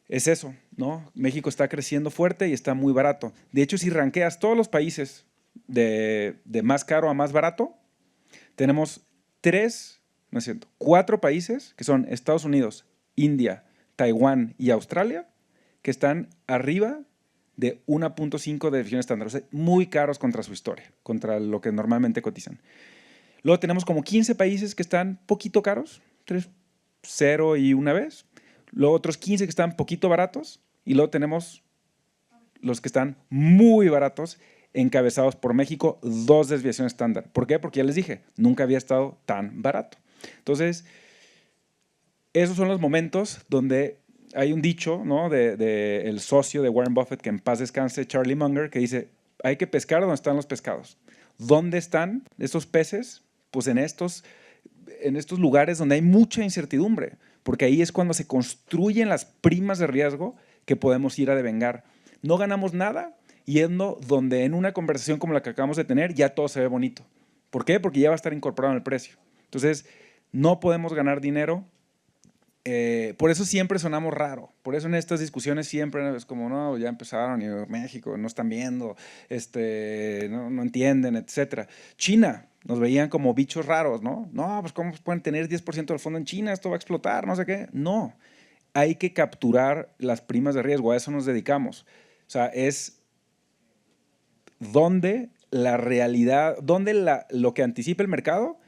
D: es eso, ¿no? México está creciendo fuerte y está muy barato. De hecho, si ranqueas todos los países de más caro a más barato, tenemos 4 países, que son Estados Unidos, India, Taiwán y Australia, que están arriba de 1.5 de definición estándar, o sea, muy caros contra su historia, contra lo que normalmente cotizan. Luego tenemos como 15 países que están poquito caros, 0 y una vez. Luego otros 15 que están poquito baratos y luego tenemos los que están muy baratos, encabezados por México, 2 desviaciones estándar. ¿Por qué? Porque ya les dije, nunca había estado tan barato. Entonces, esos son los momentos donde hay un dicho, ¿no?, de el socio de Warren Buffett, que en paz descanse, Charlie Munger, que dice, hay que pescar donde están los pescados. ¿Dónde están estos peces? Pues en estos lugares donde hay mucha incertidumbre, porque ahí es cuando se construyen las primas de riesgo que podemos ir a devengar. No ganamos nada yendo donde en una conversación como la que acabamos de tener ya todo se ve bonito. ¿Por qué? Porque ya va a estar incorporado en el precio. Entonces, no podemos ganar dinero. Por eso siempre sonamos raro. Por eso en estas discusiones siempre es como, no, ya empezaron, y México, no están viendo, no entienden, etc. China, nos veían como bichos raros, ¿no? No, pues ¿cómo pueden tener 10% del fondo en China? Esto va a explotar, no sé qué. No, hay que capturar las primas de riesgo, a eso nos dedicamos. O sea, es donde la realidad, donde lo que anticipa el mercado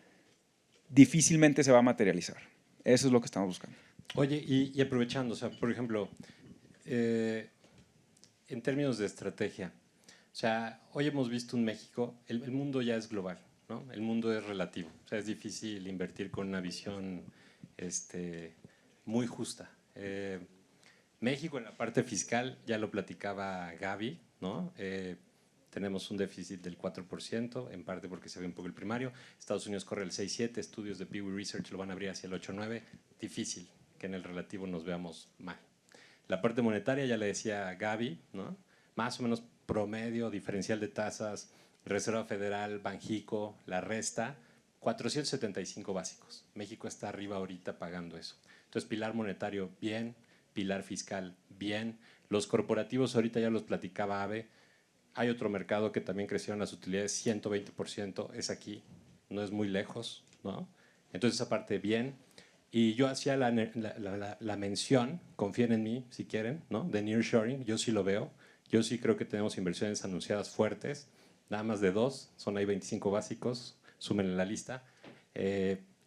D: difícilmente se va a materializar. Eso es lo que estamos buscando.
C: Oye, y aprovechando, o sea, por ejemplo, en términos de estrategia, o sea, hoy hemos visto un México, el mundo ya es global, ¿no? El mundo es relativo, o sea, es difícil invertir con una visión muy justa. México en la parte fiscal, ya lo platicaba Gaby, ¿no? Tenemos un déficit del 4%, en parte porque se ve un poco el primario. Estados Unidos corre el 6.7, estudios de Pew Research lo van a abrir hacia el 8.9. Difícil que en el relativo nos veamos mal. La parte monetaria, ya le decía Gaby, ¿no? Más o menos promedio, diferencial de tasas, Reserva Federal, Banjico, la resta, 475 básicos. México está arriba ahorita pagando eso. Entonces, pilar monetario, bien. Pilar fiscal, bien. Los corporativos, ahorita ya los platicaba Abe. Hay otro mercado que también crecieron las utilidades 120%, es aquí, no es muy lejos, ¿no? Entonces esa parte bien. Y yo hacía la mención, confíen en mí si quieren, ¿no? De nearshoring, yo sí lo veo. Yo sí creo que tenemos inversiones anunciadas fuertes, nada más de 2, son ahí 25 básicos, sumen en la lista.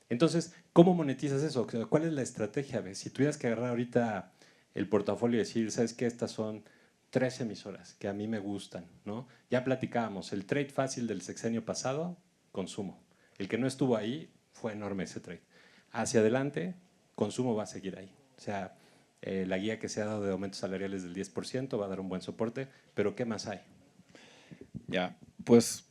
C: Entonces, ¿cómo monetizas eso? ¿Cuál es la estrategia? Si tuvieras que agarrar ahorita el portafolio y decir, ¿sabes qué? Estas son 3 emisoras que a mí me gustan, ¿no? Ya platicábamos, el trade fácil del sexenio pasado, consumo. El que no estuvo ahí, fue enorme ese trade. Hacia adelante, consumo va a seguir ahí. O sea, la guía que se ha dado de aumentos salariales del 10% va a dar un buen soporte, pero ¿qué más hay?
D: Ya, pues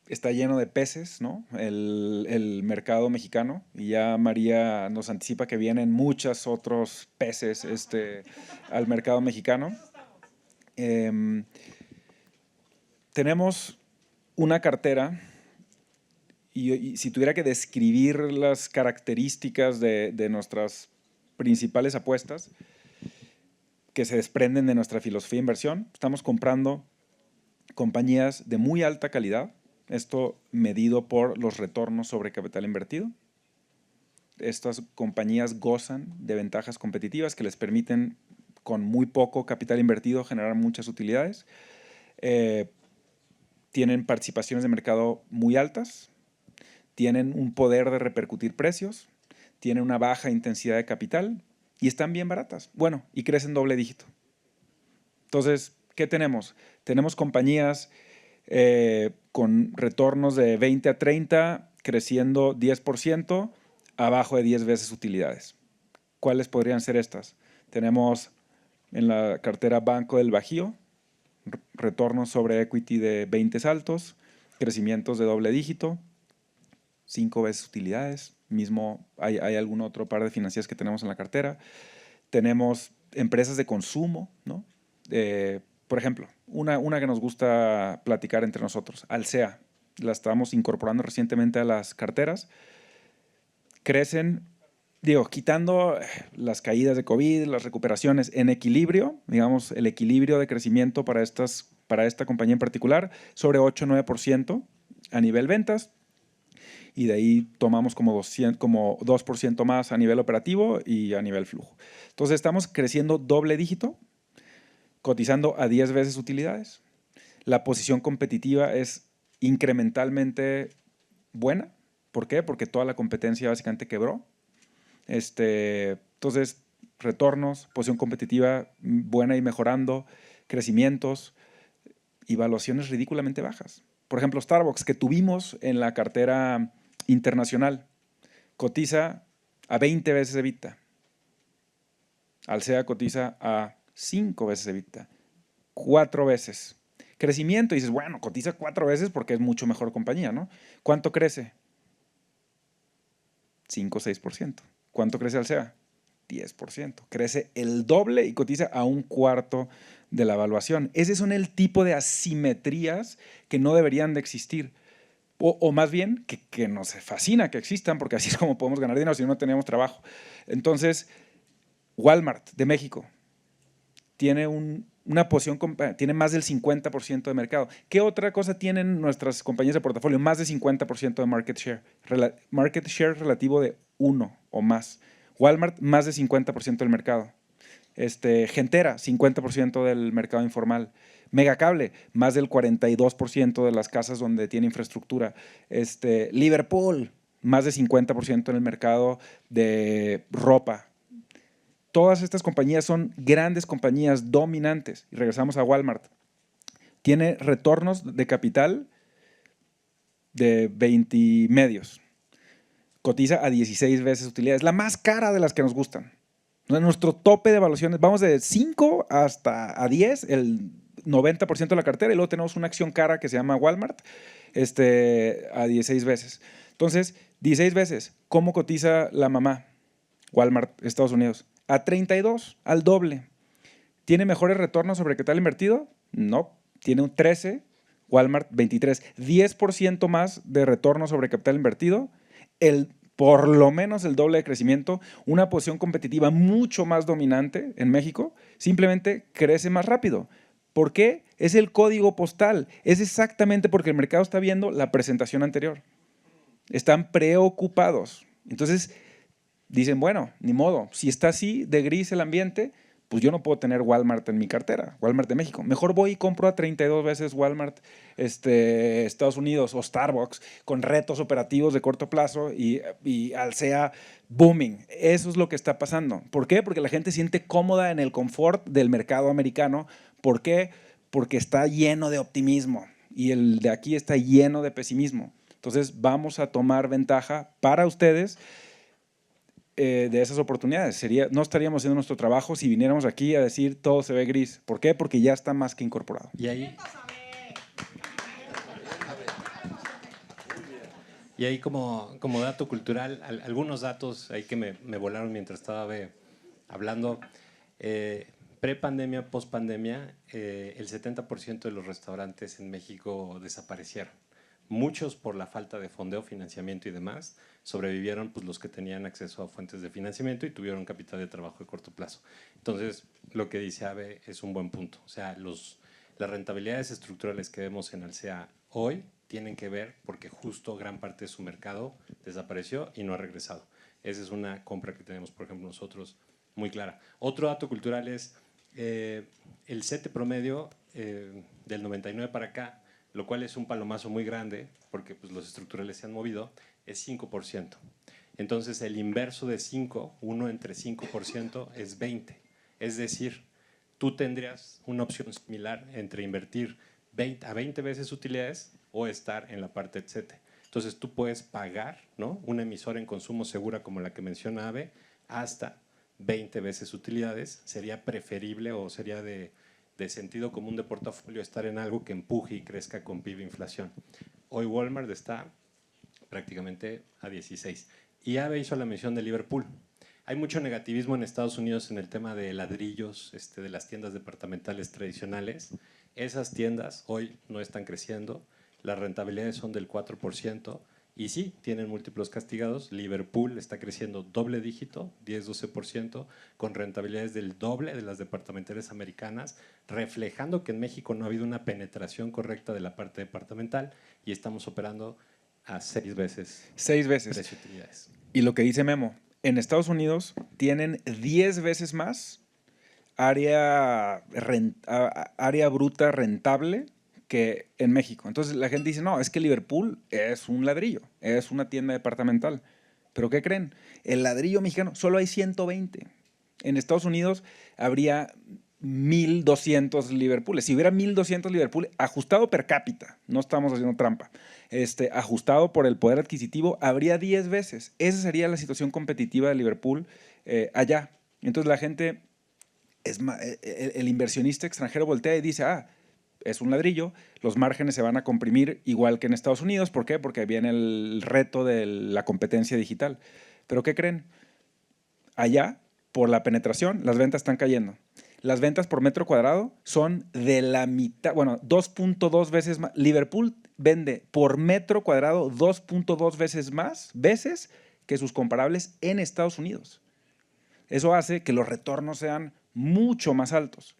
D: está lleno de peces, ¿no? El mercado mexicano, y ya María nos anticipa que vienen muchos otros peces al mercado mexicano. Tenemos una cartera y si tuviera que describir las características de nuestras principales apuestas que se desprenden de nuestra filosofía de inversión, estamos comprando compañías de muy alta calidad, esto medido por los retornos sobre capital invertido. Estas compañías gozan de ventajas competitivas que les permiten, con muy poco capital invertido, generar muchas utilidades. Tienen participaciones de mercado muy altas, tienen un poder de repercutir precios, tienen una baja intensidad de capital y están bien baratas. Bueno, y crecen doble dígito. Entonces, ¿qué tenemos? Tenemos compañías con retornos de 20 a 30, creciendo 10%, abajo de 10 veces utilidades. ¿Cuáles podrían ser estas? Tenemos en la cartera Banco del Bajío, retornos sobre equity de 20 saltos, crecimientos de doble dígito, 5 veces utilidades. Mismo hay algún otro par de financieras que tenemos en la cartera. Tenemos empresas de consumo, ¿no? Por ejemplo, una que nos gusta platicar entre nosotros, Alsea, la estamos incorporando recientemente a las carteras. Crecen, quitando las caídas de COVID, las recuperaciones en equilibrio, digamos, el equilibrio de crecimiento para esta compañía en particular, sobre 8-9% a nivel ventas, y de ahí tomamos como 2% más a nivel operativo y a nivel flujo. Entonces estamos creciendo doble dígito, cotizando a 10 veces utilidades. La posición competitiva es incrementalmente buena. ¿Por qué? Porque toda la competencia básicamente quebró. Entonces, retornos, posición competitiva buena y mejorando, crecimientos y valuaciones ridículamente bajas. Por ejemplo, Starbucks, que tuvimos en la cartera internacional, cotiza a 20 veces EBITDA. Alsea cotiza a 5 veces EBITDA, 4 veces. Crecimiento, dices, bueno, cotiza 4 veces porque es mucho mejor compañía, ¿no? ¿Cuánto crece? 5-6%. ¿Cuánto crece Alsea? 10%. Crece el doble y cotiza a 1/4 de la evaluación. Ese son el tipo de asimetrías que no deberían de existir. O más bien, que nos fascina que existan, porque así es como podemos ganar dinero si no tenemos trabajo. Entonces, Walmart de México tiene una posición, tiene más del 50% de mercado. ¿Qué otra cosa tienen nuestras compañías de portafolio? Más de 50% de market share. Market share relativo de 1 o más. Walmart, más de 50% del mercado. Gentera, 50% del mercado informal. Megacable, más del 42% de las casas donde tiene infraestructura. Liverpool, más de 50% en el mercado de ropa. Todas estas compañías son grandes compañías dominantes. Y regresamos a Walmart. Tiene retornos de capital de 20 medios. Cotiza a 16 veces utilidades. La más cara de las que nos gustan. Nuestro tope de evaluaciones, vamos de 5 hasta a 10, el 90% de la cartera, y luego tenemos una acción cara que se llama Walmart, a 16 veces. Entonces, 16 veces, ¿cómo cotiza la mamá? Walmart, Estados Unidos. A 32, al doble. ¿Tiene mejores retornos sobre capital invertido? No, tiene un 13, Walmart 23. 10% más de retorno sobre capital invertido, por lo menos el doble de crecimiento, una posición competitiva mucho más dominante en México, simplemente crece más rápido. ¿Por qué? Es el código postal. Es exactamente porque el mercado está viendo la presentación anterior. Están preocupados. Entonces, dicen, bueno, ni modo, si está así de gris el ambiente, pues yo no puedo tener Walmart en mi cartera, Walmart de México. Mejor voy y compro a 32 veces Walmart Estados Unidos o Starbucks con retos operativos de corto plazo y Alsea booming. Eso es lo que está pasando. ¿Por qué? Porque la gente siente cómoda en el confort del mercado americano. ¿Por qué? Porque está lleno de optimismo y el de aquí está lleno de pesimismo. Entonces vamos a tomar ventaja para ustedes de esas oportunidades. No estaríamos haciendo nuestro trabajo si viniéramos aquí a decir todo se ve gris. ¿Por qué? Porque ya está más que incorporado.
C: Y ahí como dato cultural, algunos datos ahí que me volaron mientras estaba hablando. Pre-pandemia, post-pandemia, el 70% de los restaurantes en México desaparecieron. Muchos por la falta de fondeo, financiamiento y demás. Sobrevivieron pues, los que tenían acceso a fuentes de financiamiento y tuvieron capital de trabajo de corto plazo. Entonces, lo que dice Abe es un buen punto. O sea, las rentabilidades estructurales que vemos en Alsea hoy tienen que ver porque justo gran parte de su mercado desapareció y no ha regresado. Esa es una compra que tenemos, por ejemplo, nosotros muy clara. Otro dato cultural es el CETE promedio del 99 para acá, lo cual es un palomazo muy grande porque pues, los estructurales se han movido, es 5%. Entonces, el inverso de 5, 1 entre 5% es 20. Es decir, tú tendrías una opción similar entre invertir a 20 veces utilidades o estar en la parte del CETE. Entonces, tú puedes pagar, ¿no?, una emisora en consumo segura como la que menciona Abe hasta 20 veces utilidades. Sería preferible o sería de sentido común de portafolio estar en algo que empuje y crezca con PIB e inflación. Hoy Walmart está prácticamente a 16. Y Abe hizo la mención de Liverpool. Hay mucho negativismo en Estados Unidos en el tema de ladrillos, de las tiendas departamentales tradicionales. Esas tiendas hoy no están creciendo, las rentabilidades son del 4%. Y sí, tienen múltiplos castigados. Liverpool está creciendo doble dígito, 10-12%, con rentabilidades del doble de las departamentales americanas, reflejando que en México no ha habido una penetración correcta de la parte departamental y estamos operando a 6 veces.
D: 6 veces.
C: Precio utilidades.
D: Y lo que dice Memo, en Estados Unidos tienen 10 veces más área bruta rentable que en México. Entonces la gente dice, no, es que Liverpool es un ladrillo, es una tienda departamental. ¿Pero qué creen? El ladrillo mexicano solo hay 120. En Estados Unidos habría 1,200 Liverpooles. Si hubiera 1,200 Liverpool, ajustado per cápita, no estamos haciendo trampa, ajustado por el poder adquisitivo, habría 10 veces. Esa sería la situación competitiva de Liverpool allá. Entonces la gente, el inversionista extranjero voltea y dice, es un ladrillo, los márgenes se van a comprimir igual que en Estados Unidos. ¿Por qué? Porque viene el reto de la competencia digital. ¿Pero qué creen? Allá, por la penetración, las ventas están cayendo. Las ventas por metro cuadrado son de la mitad, bueno, 2.2 veces más. Liverpool vende por metro cuadrado 2.2 veces que sus comparables en Estados Unidos. Eso hace que los retornos sean mucho más altos.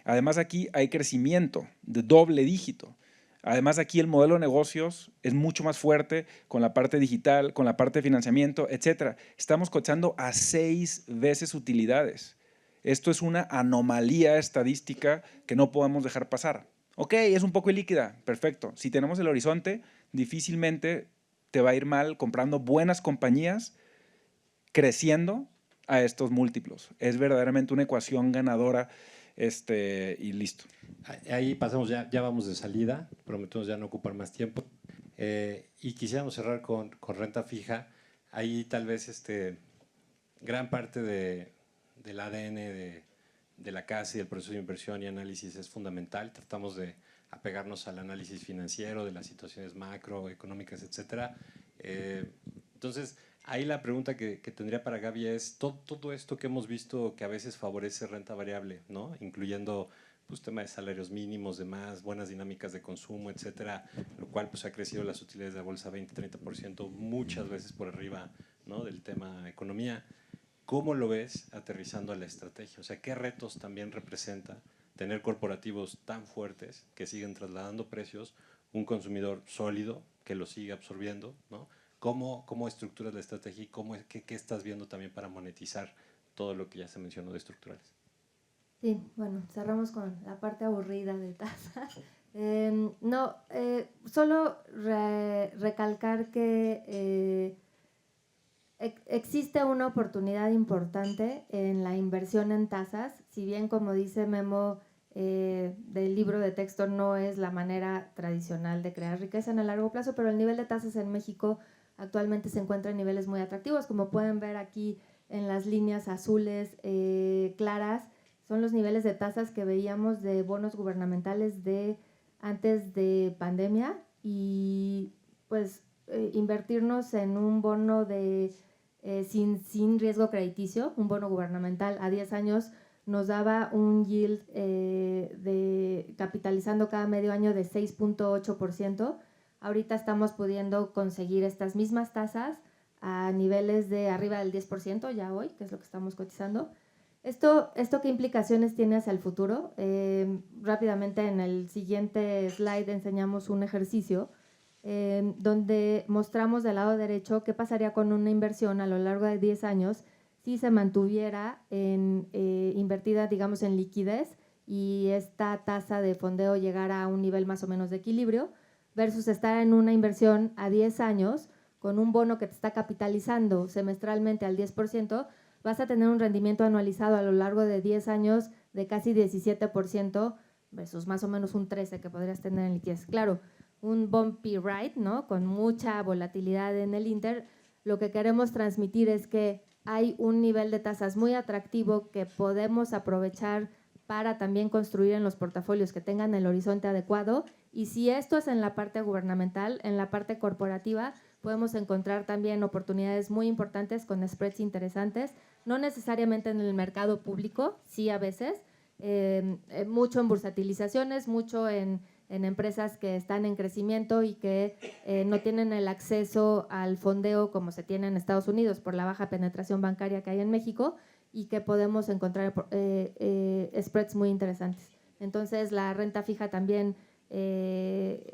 D: Además, aquí hay crecimiento de doble dígito. Además, aquí el modelo de negocios es mucho más fuerte con la parte digital, con la parte de financiamiento, etc. Estamos cotizando a 6 veces utilidades. Esto es una anomalía estadística que no podemos dejar pasar. Ok, es un poco ilíquida, perfecto. Si tenemos el horizonte, difícilmente te va a ir mal comprando buenas compañías, creciendo a estos múltiplos. Es verdaderamente una ecuación ganadora y listo.
C: Ahí pasamos, ya vamos de salida, prometemos ya no ocupar más tiempo. Y quisiéramos cerrar con renta fija. Ahí tal vez gran parte del ADN de la casa y del proceso de inversión y análisis es fundamental. Tratamos de apegarnos al análisis financiero de las situaciones macroeconómicas, etcétera. Entonces, ahí la pregunta que tendría para Gaby es, todo esto que hemos visto que a veces favorece renta variable, ¿no? Incluyendo pues, tema de salarios mínimos, demás, buenas dinámicas de consumo, etcétera, lo cual pues, ha crecido las utilidades de la bolsa 20-30%, muchas veces por arriba, ¿no? Del tema economía. ¿Cómo lo ves aterrizando a la estrategia? O sea, ¿qué retos también representa tener corporativos tan fuertes que siguen trasladando precios, un consumidor sólido que lo sigue absorbiendo, ¿no? ¿Cómo estructuras la estrategia y qué estás viendo también para monetizar todo lo que ya se mencionó de estructurales?
E: Sí, bueno, cerramos con la parte aburrida de tasas. Solo recalcar que existe una oportunidad importante en la inversión en tasas, si bien como dice Memo del libro de texto no es la manera tradicional de crear riqueza en el largo plazo, pero el nivel de tasas en México actualmente se encuentra en niveles muy atractivos, como pueden ver aquí en las líneas azules claras, son los niveles de tasas que veíamos de bonos gubernamentales de antes de pandemia y pues invertirnos en un bono de sin riesgo crediticio, un bono gubernamental a 10 años nos daba un yield capitalizando cada medio año de 6.8%. Ahorita estamos pudiendo conseguir estas mismas tasas a niveles de arriba del 10% ya hoy, que es lo que estamos cotizando. ¿Esto qué implicaciones tiene hacia el futuro? Rápidamente en el siguiente slide enseñamos un ejercicio donde mostramos del lado derecho qué pasaría con una inversión a lo largo de 10 años si se mantuviera invertida, digamos, en liquidez y esta tasa de fondeo llegara a un nivel más o menos de equilibrio versus estar en una inversión a 10 años con un bono que te está capitalizando semestralmente al 10%, vas a tener un rendimiento anualizado a lo largo de 10 años de casi 17% versus más o menos un 13% que podrías tener en liquidez. Claro, un bumpy ride, ¿no? Con mucha volatilidad en el Inter, lo que queremos transmitir es que hay un nivel de tasas muy atractivo que podemos aprovechar para también construir en los portafolios que tengan el horizonte adecuado. Y si esto es en la parte gubernamental, en la parte corporativa, podemos encontrar también oportunidades muy importantes con spreads interesantes, no necesariamente en el mercado público, sí a veces, mucho en bursatilizaciones, mucho en empresas que están en crecimiento y que no tienen el acceso al fondeo como se tiene en Estados Unidos por la baja penetración bancaria que hay en México y que podemos encontrar spreads muy interesantes. Entonces, la renta fija también debe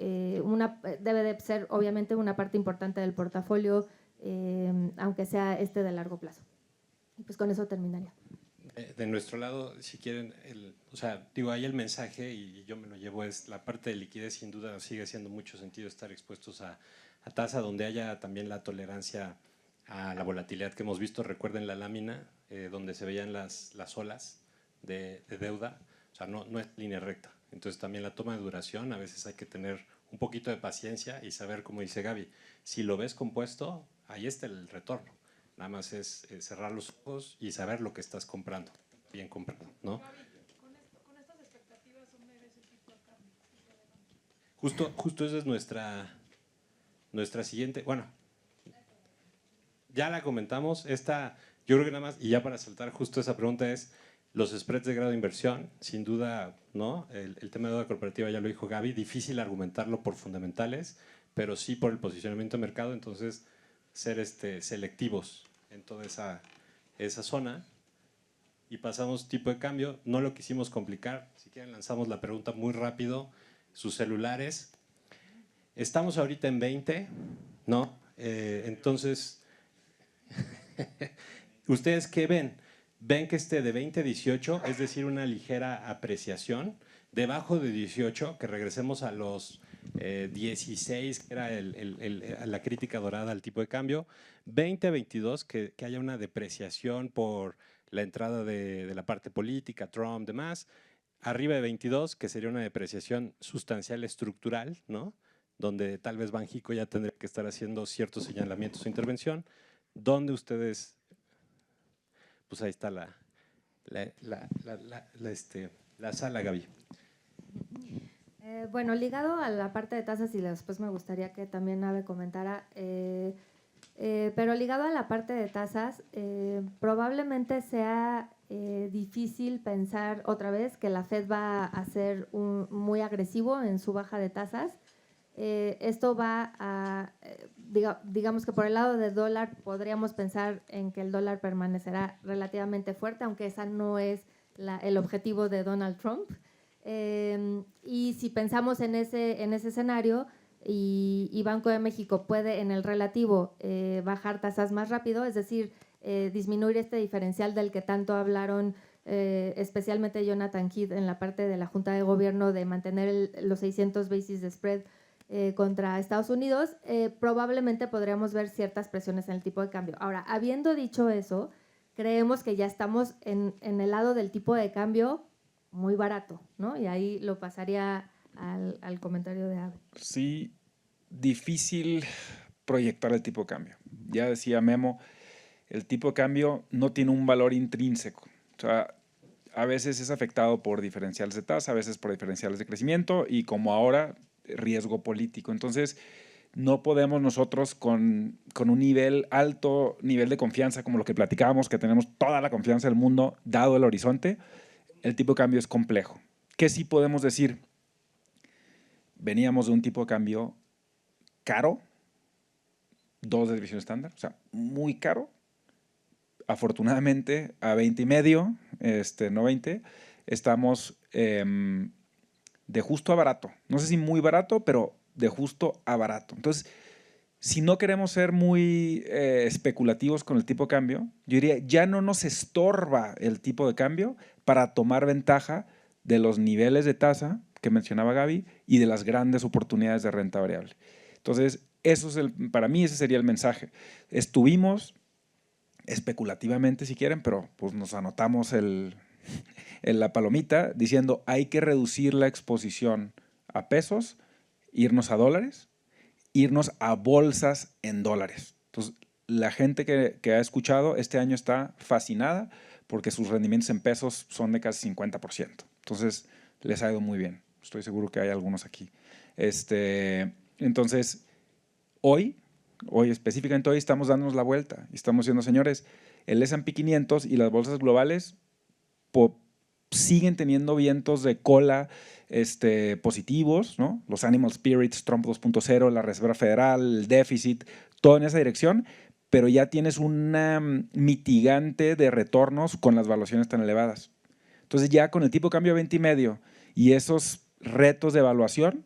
E: de ser obviamente una parte importante del portafolio, aunque sea de largo plazo. Y pues con eso terminaría.
C: De nuestro lado, si quieren, ahí el mensaje, y yo me lo llevo, es la parte de liquidez, sin duda sigue siendo mucho sentido estar expuestos a tasa donde haya también la tolerancia a la volatilidad que hemos visto. Recuerden la lámina donde se veían las olas de deuda, o sea, no es línea recta. Entonces también la toma de duración, a veces hay que tener un poquito de paciencia y saber, como dice Gaby, si lo ves compuesto, ahí está el retorno. Nada más es cerrar los ojos y saber lo que estás comprando, bien comprado, ¿no?
B: Con estas expectativas, ¿dónde ves el tipo de cambio?
C: Justo esa es nuestra siguiente, bueno, ya la comentamos, yo creo que nada más, y ya para saltar justo esa pregunta es, Los spreads de grado de inversión, sin duda, ¿no? El tema de deuda corporativa ya lo dijo Gaby, difícil argumentarlo por fundamentales, pero sí por el posicionamiento de mercado, entonces ser selectivos en toda esa zona. Y pasamos tipo de cambio, no lo quisimos complicar, si quieren lanzamos la pregunta muy rápido, sus celulares. Estamos ahorita en 20, ¿no? Entonces, ¿ustedes qué ven? Ven que de 20 a 18, es decir, una ligera apreciación. Debajo de 18, que regresemos a los 16, que era la crítica dorada al tipo de cambio. 20 a 22, que haya una depreciación por la entrada de la parte política, Trump, demás. Arriba de 22, que sería una depreciación sustancial estructural, ¿no? Donde tal vez Banxico ya tendría que estar haciendo ciertos señalamientos o intervención. ¿Dónde ustedes? Pues ahí está la sala, Gaby.
E: Bueno, ligado a la parte de tasas, y después me gustaría que también Ave comentara, pero ligado a la parte de tasas, probablemente sea difícil pensar otra vez que la Fed va a ser muy agresivo en su baja de tasas. Esto va a, digamos que por el lado del dólar podríamos pensar en que el dólar permanecerá relativamente fuerte, aunque esa no es el objetivo de Donald Trump. Y si pensamos en ese escenario y Banco de México puede en el relativo bajar tasas más rápido, es decir, disminuir este diferencial del que tanto hablaron especialmente Jonathan Kidd en la parte de la Junta de Gobierno de mantener los 600 basis de spread contra Estados Unidos, probablemente podríamos ver ciertas presiones en el tipo de cambio. Ahora, habiendo dicho eso, creemos que ya estamos en el lado del tipo de cambio muy barato, ¿no? Y ahí lo pasaría al comentario de Ave.
D: Sí, difícil proyectar el tipo de cambio. Ya decía Memo, el tipo de cambio no tiene un valor intrínseco. O sea, a veces es afectado por diferenciales de tasa, a veces por diferenciales de crecimiento y como ahora, riesgo político. Entonces, no podemos nosotros con un alto nivel de confianza, como lo que platicábamos, que tenemos toda la confianza del mundo, dado el horizonte, el tipo de cambio es complejo. ¿Qué sí podemos decir? Veníamos de un tipo de cambio caro, 2 de división estándar, o sea, muy caro. Afortunadamente, a 20 y medio, no 20, estamos de justo a barato. No sé si muy barato, pero de justo a barato. Entonces, si no queremos ser muy especulativos con el tipo de cambio, yo diría, ya no nos estorba el tipo de cambio para tomar ventaja de los niveles de tasa que mencionaba Gaby y de las grandes oportunidades de renta variable. Entonces, eso es para mí ese sería el mensaje. Estuvimos especulativamente, si quieren, pero pues nos anotamos en la palomita diciendo hay que reducir la exposición a pesos, irnos a dólares, irnos a bolsas en dólares. Entonces, la gente que ha escuchado este año está fascinada porque sus rendimientos en pesos son de casi 50%. Entonces, les ha ido muy bien. Estoy seguro que hay algunos aquí. Entonces, hoy específicamente hoy estamos dándonos la vuelta y estamos diciendo, señores, el S&P 500 y las bolsas globales siguen teniendo vientos de cola positivos, ¿no? Los Animal Spirits, Trump 2.0, la Reserva Federal, el déficit, todo en esa dirección, pero ya tienes una mitigante de retornos con las valuaciones tan elevadas. Entonces ya con el tipo de cambio a 20 y medio y esos retos de evaluación,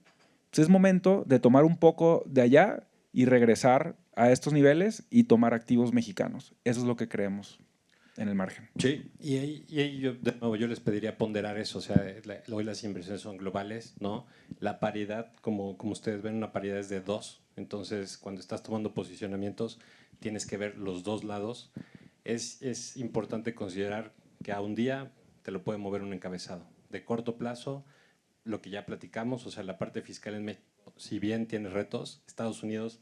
D: pues es momento de tomar un poco de allá y regresar a estos niveles y tomar activos mexicanos. Eso es lo que creemos en el margen.
C: Sí, y ahí yo, de nuevo, yo les pediría ponderar eso, o sea, hoy las inversiones son globales, ¿no? La paridad, como ustedes ven, una paridad es de 2, entonces cuando estás tomando posicionamientos tienes que ver los dos lados. Es importante considerar que a un día te lo puede mover un encabezado. De corto plazo, lo que ya platicamos, o sea, la parte fiscal en México, si bien tiene retos, Estados Unidos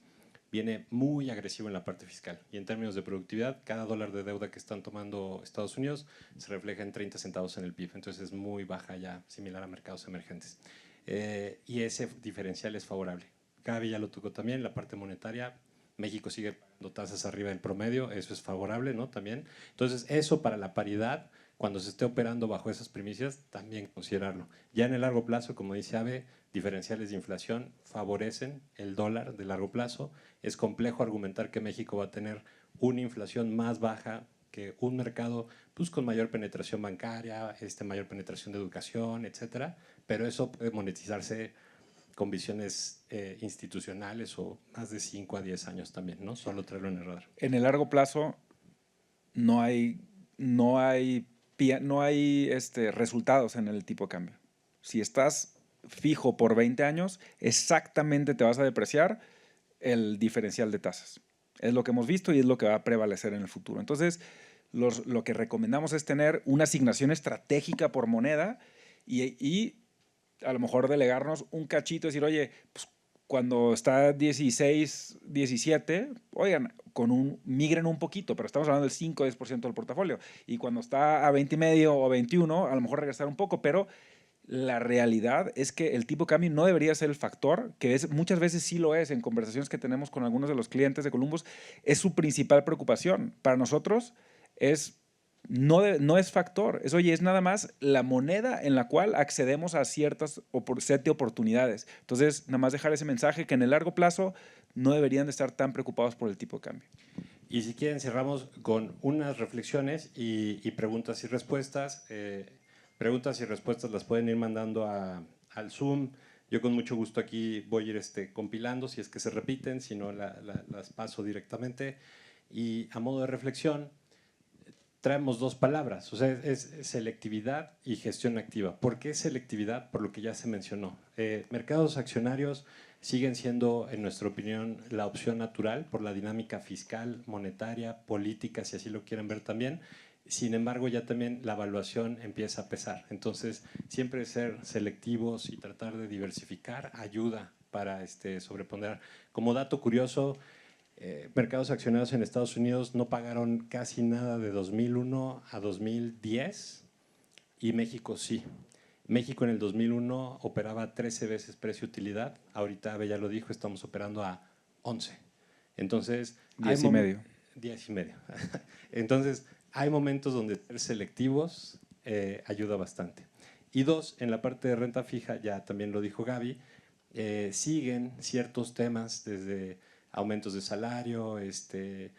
C: viene muy agresivo en la parte fiscal. Y en términos de productividad, cada dólar de deuda que están tomando Estados Unidos se refleja en 30 centavos en el PIB. Entonces es muy baja ya, similar a mercados emergentes. Y ese diferencial es favorable. Gaby ya lo tocó también, la parte monetaria. México sigue pagando tasas arriba del promedio, eso es favorable, ¿no? También. Entonces eso para la paridad cuando se esté operando bajo esas premisas, también considerarlo. Ya en el largo plazo, como dice Abe, diferenciales de inflación favorecen el dólar de largo plazo. Es complejo argumentar que México va a tener una inflación más baja que un mercado pues, con mayor penetración bancaria, mayor penetración de educación, etcétera, pero eso puede monetizarse con visiones institucionales o más de 5 a 10 años también, ¿no? Solo traerlo en el radar.
D: En el largo plazo no hay resultados en el tipo de cambio. Si estás fijo por 20 años, exactamente te vas a depreciar el diferencial de tasas. Es lo que hemos visto y es lo que va a prevalecer en el futuro. Entonces, lo que recomendamos es tener una asignación estratégica por moneda y a lo mejor delegarnos un cachito, decir, oye, pues cuando está 16, 17, oigan, migren un poquito, pero estamos hablando del 5 o 10% del portafolio. Y cuando está a 20 y medio o 21, a lo mejor regresar un poco, pero la realidad es que el tipo de cambio no debería ser el factor, que muchas veces sí lo es en conversaciones que tenemos con algunos de los clientes de Columbus, es su principal preocupación. Para nosotros no es factor, es nada más la moneda en la cual accedemos a ciertas set de oportunidades. Entonces, nada más dejar ese mensaje que en el largo plazo no deberían de estar tan preocupados por el tipo de cambio.
C: Y si quieren, cerramos con unas reflexiones y preguntas y respuestas. Preguntas y respuestas las pueden ir mandando al Zoom. Yo con mucho gusto aquí voy a ir compilando si es que se repiten, si no las paso directamente. Y a modo de reflexión, traemos dos palabras, o sea, es selectividad y gestión activa. ¿Por qué selectividad? Por lo que ya se mencionó. Mercados accionarios siguen siendo, en nuestra opinión, la opción natural por la dinámica fiscal, monetaria, política, si así lo quieren ver también. Sin embargo, ya también la evaluación empieza a pesar. Entonces, siempre ser selectivos y tratar de diversificar ayuda para sobreponer. Como dato curioso, mercados accionarios en Estados Unidos no pagaron casi nada de 2001 a 2010 y México sí. México en el 2001 operaba 13 veces precio-utilidad. Ahorita, Abe ya lo dijo, estamos operando a 11. Entonces,
D: 10 y medio.
C: 10 y medio. Entonces, hay momentos donde ser selectivos ayuda bastante. Y dos, en la parte de renta fija, ya también lo dijo Gaby, siguen ciertos temas desde aumentos de salario, desde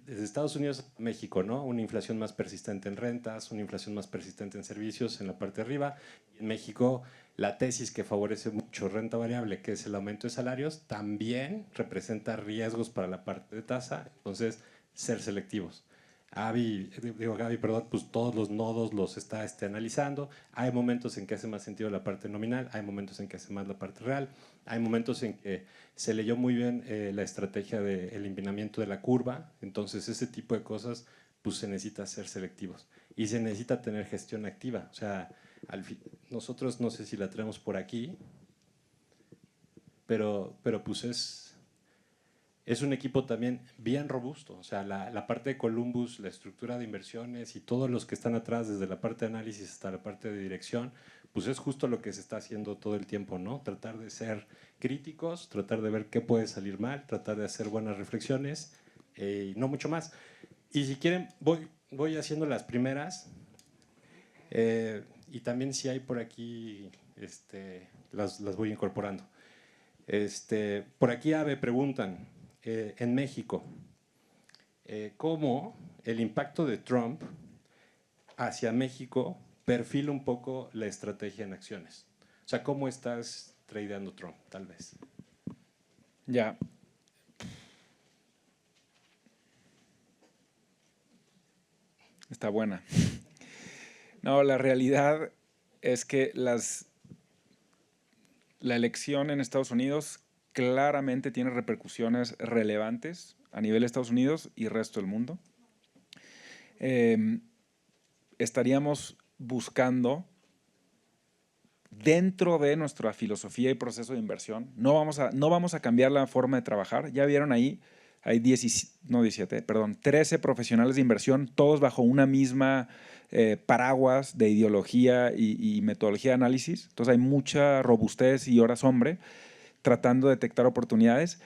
C: Estados Unidos a México, ¿no? Una inflación más persistente en rentas, una inflación más persistente en servicios en la parte de arriba. En México, la tesis que favorece mucho renta variable, que es el aumento de salarios, también representa riesgos para la parte de tasa. Entonces, ser selectivos. Gaby, pues todos los nodos los está analizando. Hay momentos en que hace más sentido la parte nominal, hay momentos en que hace más la parte real, hay momentos en que se leyó muy bien la estrategia del empinamiento de la curva. Entonces, ese tipo de cosas, pues se necesita ser selectivos y se necesita tener gestión activa. O sea, nosotros no sé si la traemos por aquí, pero pues es un equipo también bien robusto. O sea, la parte de Columbus, la estructura de inversiones y todos los que están atrás, desde la parte de análisis hasta la parte de dirección, pues es justo lo que se está haciendo todo el tiempo, ¿no? Tratar de ser críticos, tratar de ver qué puede salir mal, tratar de hacer buenas reflexiones y no mucho más. Y si quieren, voy haciendo las primeras y también si hay por aquí, las voy incorporando. Por aquí, Abe, preguntan, en México, ¿cómo el impacto de Trump hacia México perfila un poco la estrategia en acciones? O sea, ¿cómo estás tradeando Trump, tal vez?
D: Ya. Está buena. No, la realidad es que la elección en Estados Unidos claramente tiene repercusiones relevantes a nivel de Estados Unidos y el resto del mundo. Estaríamos buscando, dentro de nuestra filosofía y proceso de inversión, no vamos a cambiar la forma de trabajar. Ya vieron ahí, hay 13 profesionales de inversión, todos bajo una misma paraguas de ideología y metodología de análisis. Entonces hay mucha robustez y horas hombre tratando de detectar oportunidades.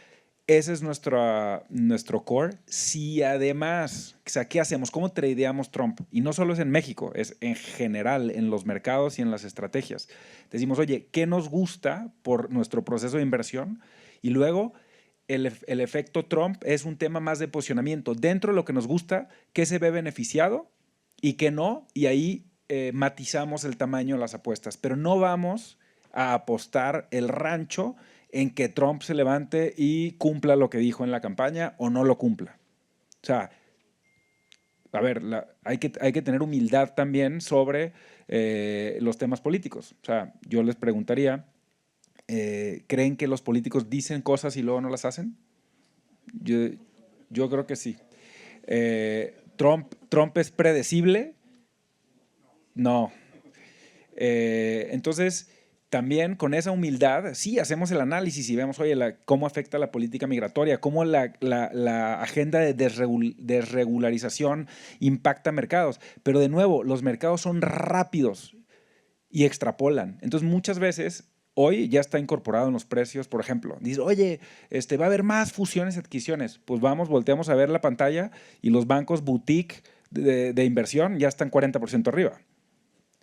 D: ese es nuestro core. Si además, o sea, ¿qué hacemos? ¿Cómo tradeamos Trump? Y no solo es en México, es en general en los mercados y en las estrategias. Decimos, oye, ¿qué nos gusta por nuestro proceso de inversión? Y luego el efecto Trump es un tema más de posicionamiento. Dentro de lo que nos gusta, ¿qué se ve beneficiado y qué no? Y ahí matizamos el tamaño de las apuestas. Pero no vamos a apostar el rancho en que Trump se levante y cumpla lo que dijo en la campaña o no lo cumpla. O sea, a ver, hay que tener humildad también sobre los temas políticos. O sea, yo les preguntaría, ¿creen que los políticos dicen cosas y luego no las hacen? Yo creo que sí. ¿Trump es predecible? No. Entonces, también con esa humildad, sí, hacemos el análisis y vemos, oye, cómo afecta la política migratoria, cómo la agenda de desregularización impacta mercados. Pero de nuevo, los mercados son rápidos y extrapolan. Entonces, muchas veces, hoy ya está incorporado en los precios, por ejemplo. Dice, oye, va a haber más fusiones y adquisiciones. Pues volteamos a ver la pantalla y los bancos boutique de inversión ya están 40% arriba.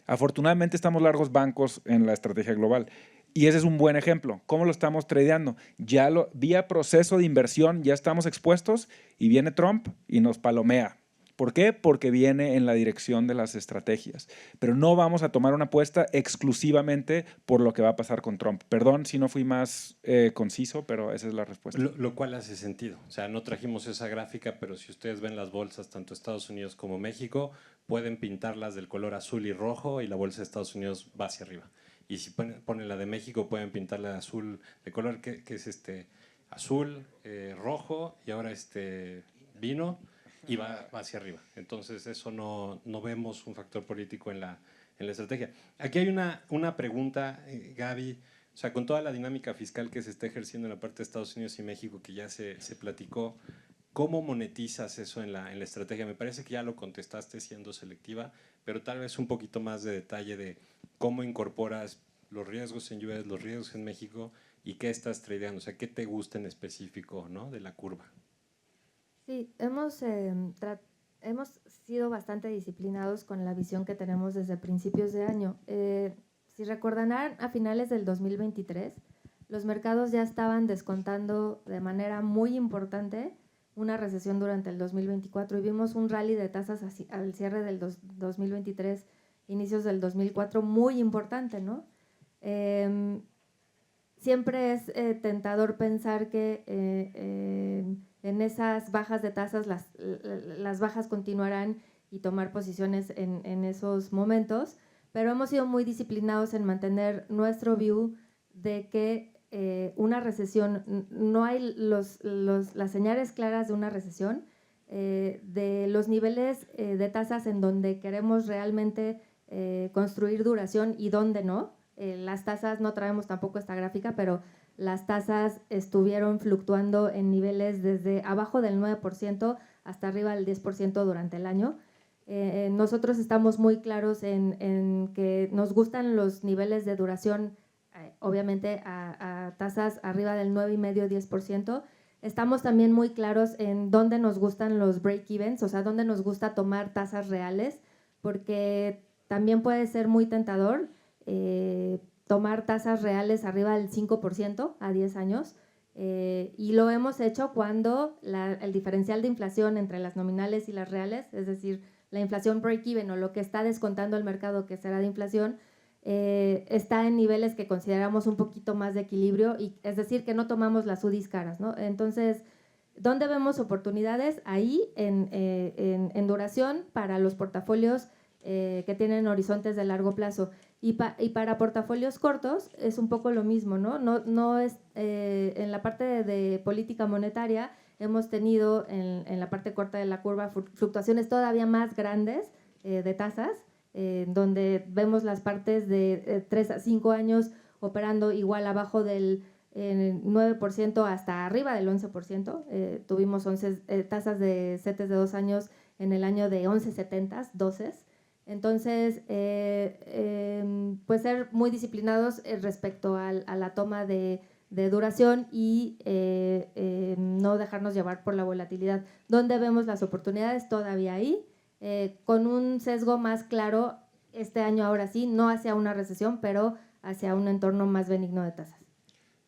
D: Afortunadamente estamos largos bancos en la estrategia global y ese es un buen ejemplo. ¿Cómo lo estamos tradeando? Vía proceso de inversión ya estamos expuestos y viene Trump y nos palomea. ¿Por qué? Porque viene en la dirección de las estrategias. Pero no vamos a tomar una apuesta exclusivamente por lo que va a pasar con Trump. Perdón si no fui más conciso, pero esa es la respuesta.
C: Lo cual hace sentido. O sea, no trajimos esa gráfica, pero si ustedes ven las bolsas, tanto Estados Unidos como México, pueden pintarlas del color azul y rojo y la bolsa de Estados Unidos va hacia arriba. Y si ponen la de México, pueden pintarla de azul, de color que es azul, rojo y ahora vino y va hacia arriba. Entonces, eso no vemos un factor político en la estrategia. Aquí hay una pregunta, Gaby. O sea, con toda la dinámica fiscal que se está ejerciendo en la parte de Estados Unidos y México, que ya se platicó, ¿cómo monetizas eso en la estrategia? Me parece que ya lo contestaste siendo selectiva, pero tal vez un poquito más de detalle de cómo incorporas los riesgos en US, los riesgos en México y qué estás tradeando. O sea, ¿qué te gusta en específico, ¿no?, de la curva?
E: Sí, hemos sido bastante disciplinados con la visión que tenemos desde principios de año. Si recordarán, a finales del 2023, los mercados ya estaban descontando de manera muy importante una recesión durante el 2024 y vimos un rally de tasas al cierre del 2023, inicios del 2004, muy importante, ¿no? Siempre es tentador pensar que en esas bajas de tasas las bajas continuarán y tomar posiciones en esos momentos, pero hemos sido muy disciplinados en mantener nuestro view de que una recesión, no hay las señales claras de una recesión, de los niveles de tasas en donde queremos realmente construir duración y dónde no. Las tasas, no traemos tampoco esta gráfica, pero las tasas estuvieron fluctuando en niveles desde abajo del 9% hasta arriba del 10% durante el año. Nosotros estamos muy claros en que nos gustan los niveles de duración, obviamente a tasas arriba del 9,5-10%. Estamos también muy claros en dónde nos gustan los break-evens, o sea, dónde nos gusta tomar tasas reales, porque también puede ser muy tentador tomar tasas reales arriba del 5% a 10 años. Y lo hemos hecho cuando el diferencial de inflación entre las nominales y las reales, es decir, la inflación break-even o lo que está descontando el mercado que será de inflación, está en niveles que consideramos un poquito más de equilibrio, y es decir, que no tomamos las UDIs caras, ¿no? Entonces, ¿dónde vemos oportunidades? Ahí en duración para los portafolios que tienen horizontes de largo plazo. Y para portafolios cortos es un poco lo mismo, ¿no? No es, en la parte de política monetaria hemos tenido en la parte corta de la curva fluctuaciones todavía más grandes de tasas, donde vemos las partes de 3 a 5 años operando igual abajo del 9% hasta arriba del 11%. Tuvimos tasas de CETES de 2 años en el año de 11,70, 12. Entonces, pues ser muy disciplinados respecto a la toma de de duración y no dejarnos llevar por la volatilidad. ¿Dónde vemos las oportunidades? Todavía ahí, con un sesgo más claro este año ahora sí, no hacia una recesión, pero hacia un entorno más benigno de tasas.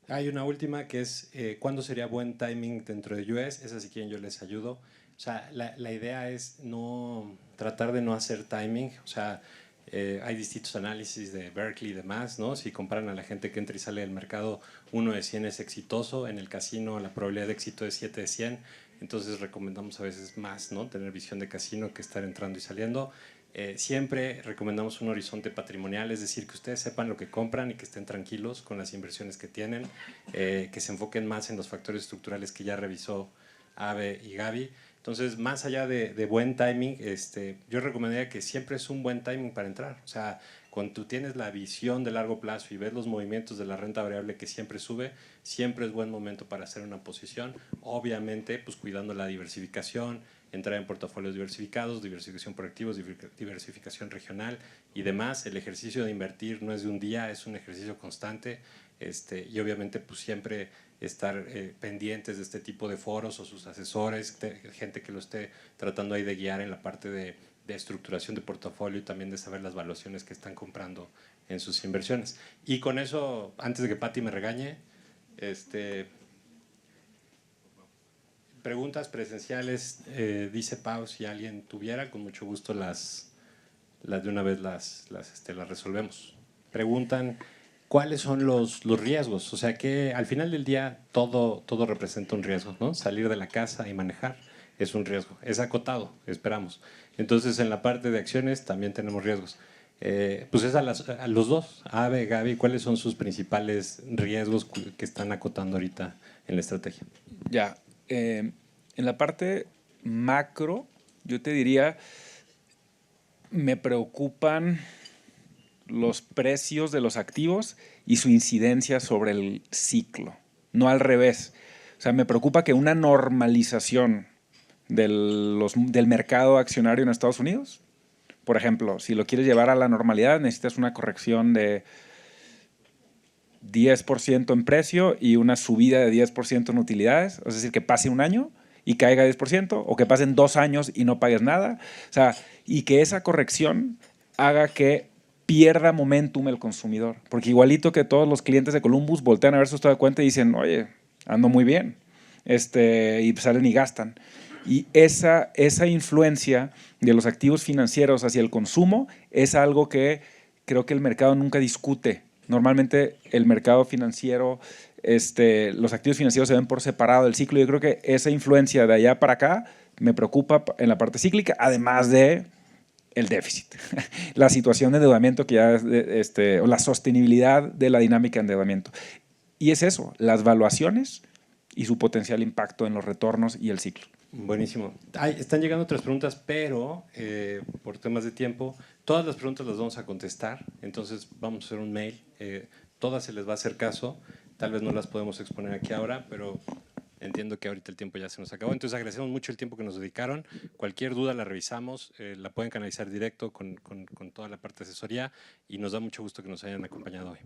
C: Hay una última que es ¿cuándo sería buen timing dentro de US? Esa si quieren yo les ayudo. O sea, la idea es no tratar de no hacer timing. O sea, hay distintos análisis de Berkeley y demás, ¿no? Si comparan a la gente que entra y sale del mercado, 1 de 100 es exitoso. En el casino la probabilidad de éxito es 7 de 100. Entonces recomendamos a veces más, ¿no? Tener visión de casino que estar entrando y saliendo. Siempre recomendamos un horizonte patrimonial, es decir, que ustedes sepan lo que compran y que estén tranquilos con las inversiones que tienen, que se enfoquen más en los factores estructurales que ya revisó Ave y Gaby. Entonces, más allá de buen timing, yo recomendaría que siempre es un buen timing para entrar. O sea, cuando tú tienes la visión de largo plazo y ves los movimientos de la renta variable que siempre sube, siempre es buen momento para hacer una posición. Obviamente, pues cuidando la diversificación, entrar en portafolios diversificados, diversificación por activos, diversificación regional y demás. El ejercicio de invertir no es de un día, es un ejercicio constante, y obviamente pues siempre estar pendientes de este tipo de foros o sus asesores, gente que lo esté tratando ahí de guiar en la parte de estructuración de portafolio y también de saber las valuaciones que están comprando en sus inversiones. Y con eso, antes de que Patti me regañe, preguntas presenciales, dice Pau, si alguien tuviera, con mucho gusto las de una vez las resolvemos. Preguntan cuáles son los riesgos, o sea que al final del día todo representa un riesgo, ¿no? Salir de la casa y manejar es un riesgo, es acotado, esperamos. Entonces en la parte de acciones también tenemos riesgos. Pues es a los dos, Ave, Gaby, ¿cuáles son sus principales riesgos que están acotando ahorita en la estrategia?
D: Ya, en la parte macro, yo te diría, me preocupan los precios de los activos y su incidencia sobre el ciclo, no al revés. O sea, me preocupa que una normalización del mercado accionario en Estados Unidos, por ejemplo, si lo quieres llevar a la normalidad, necesitas una corrección de 10% en precio y una subida de 10% en utilidades, es decir, que pase un año y caiga 10%, o que pasen 2 años y no pagues nada, o sea, y que esa corrección haga que pierda momentum el consumidor, porque igualito que todos los clientes de Columbus voltean a ver su estado de cuenta y dicen, oye, ando muy bien, y salen y gastan. Y esa influencia de los activos financieros hacia el consumo es algo que creo que el mercado nunca discute. Normalmente el mercado financiero, los activos financieros se ven por separado del ciclo. Yo creo que esa influencia de allá para acá me preocupa en la parte cíclica, además de el déficit, la situación de endeudamiento que ya o la sostenibilidad de la dinámica de endeudamiento. Y es eso, las valuaciones y su potencial impacto en los retornos y el ciclo.
C: Buenísimo. Están llegando otras preguntas, pero por temas de tiempo, todas las preguntas las vamos a contestar, entonces vamos a hacer un mail, todas se les va a hacer caso, tal vez no las podemos exponer aquí ahora, pero entiendo que ahorita el tiempo ya se nos acabó, entonces agradecemos mucho el tiempo que nos dedicaron, cualquier duda la revisamos, la pueden canalizar directo con toda la parte de asesoría y nos da mucho gusto que nos hayan acompañado hoy.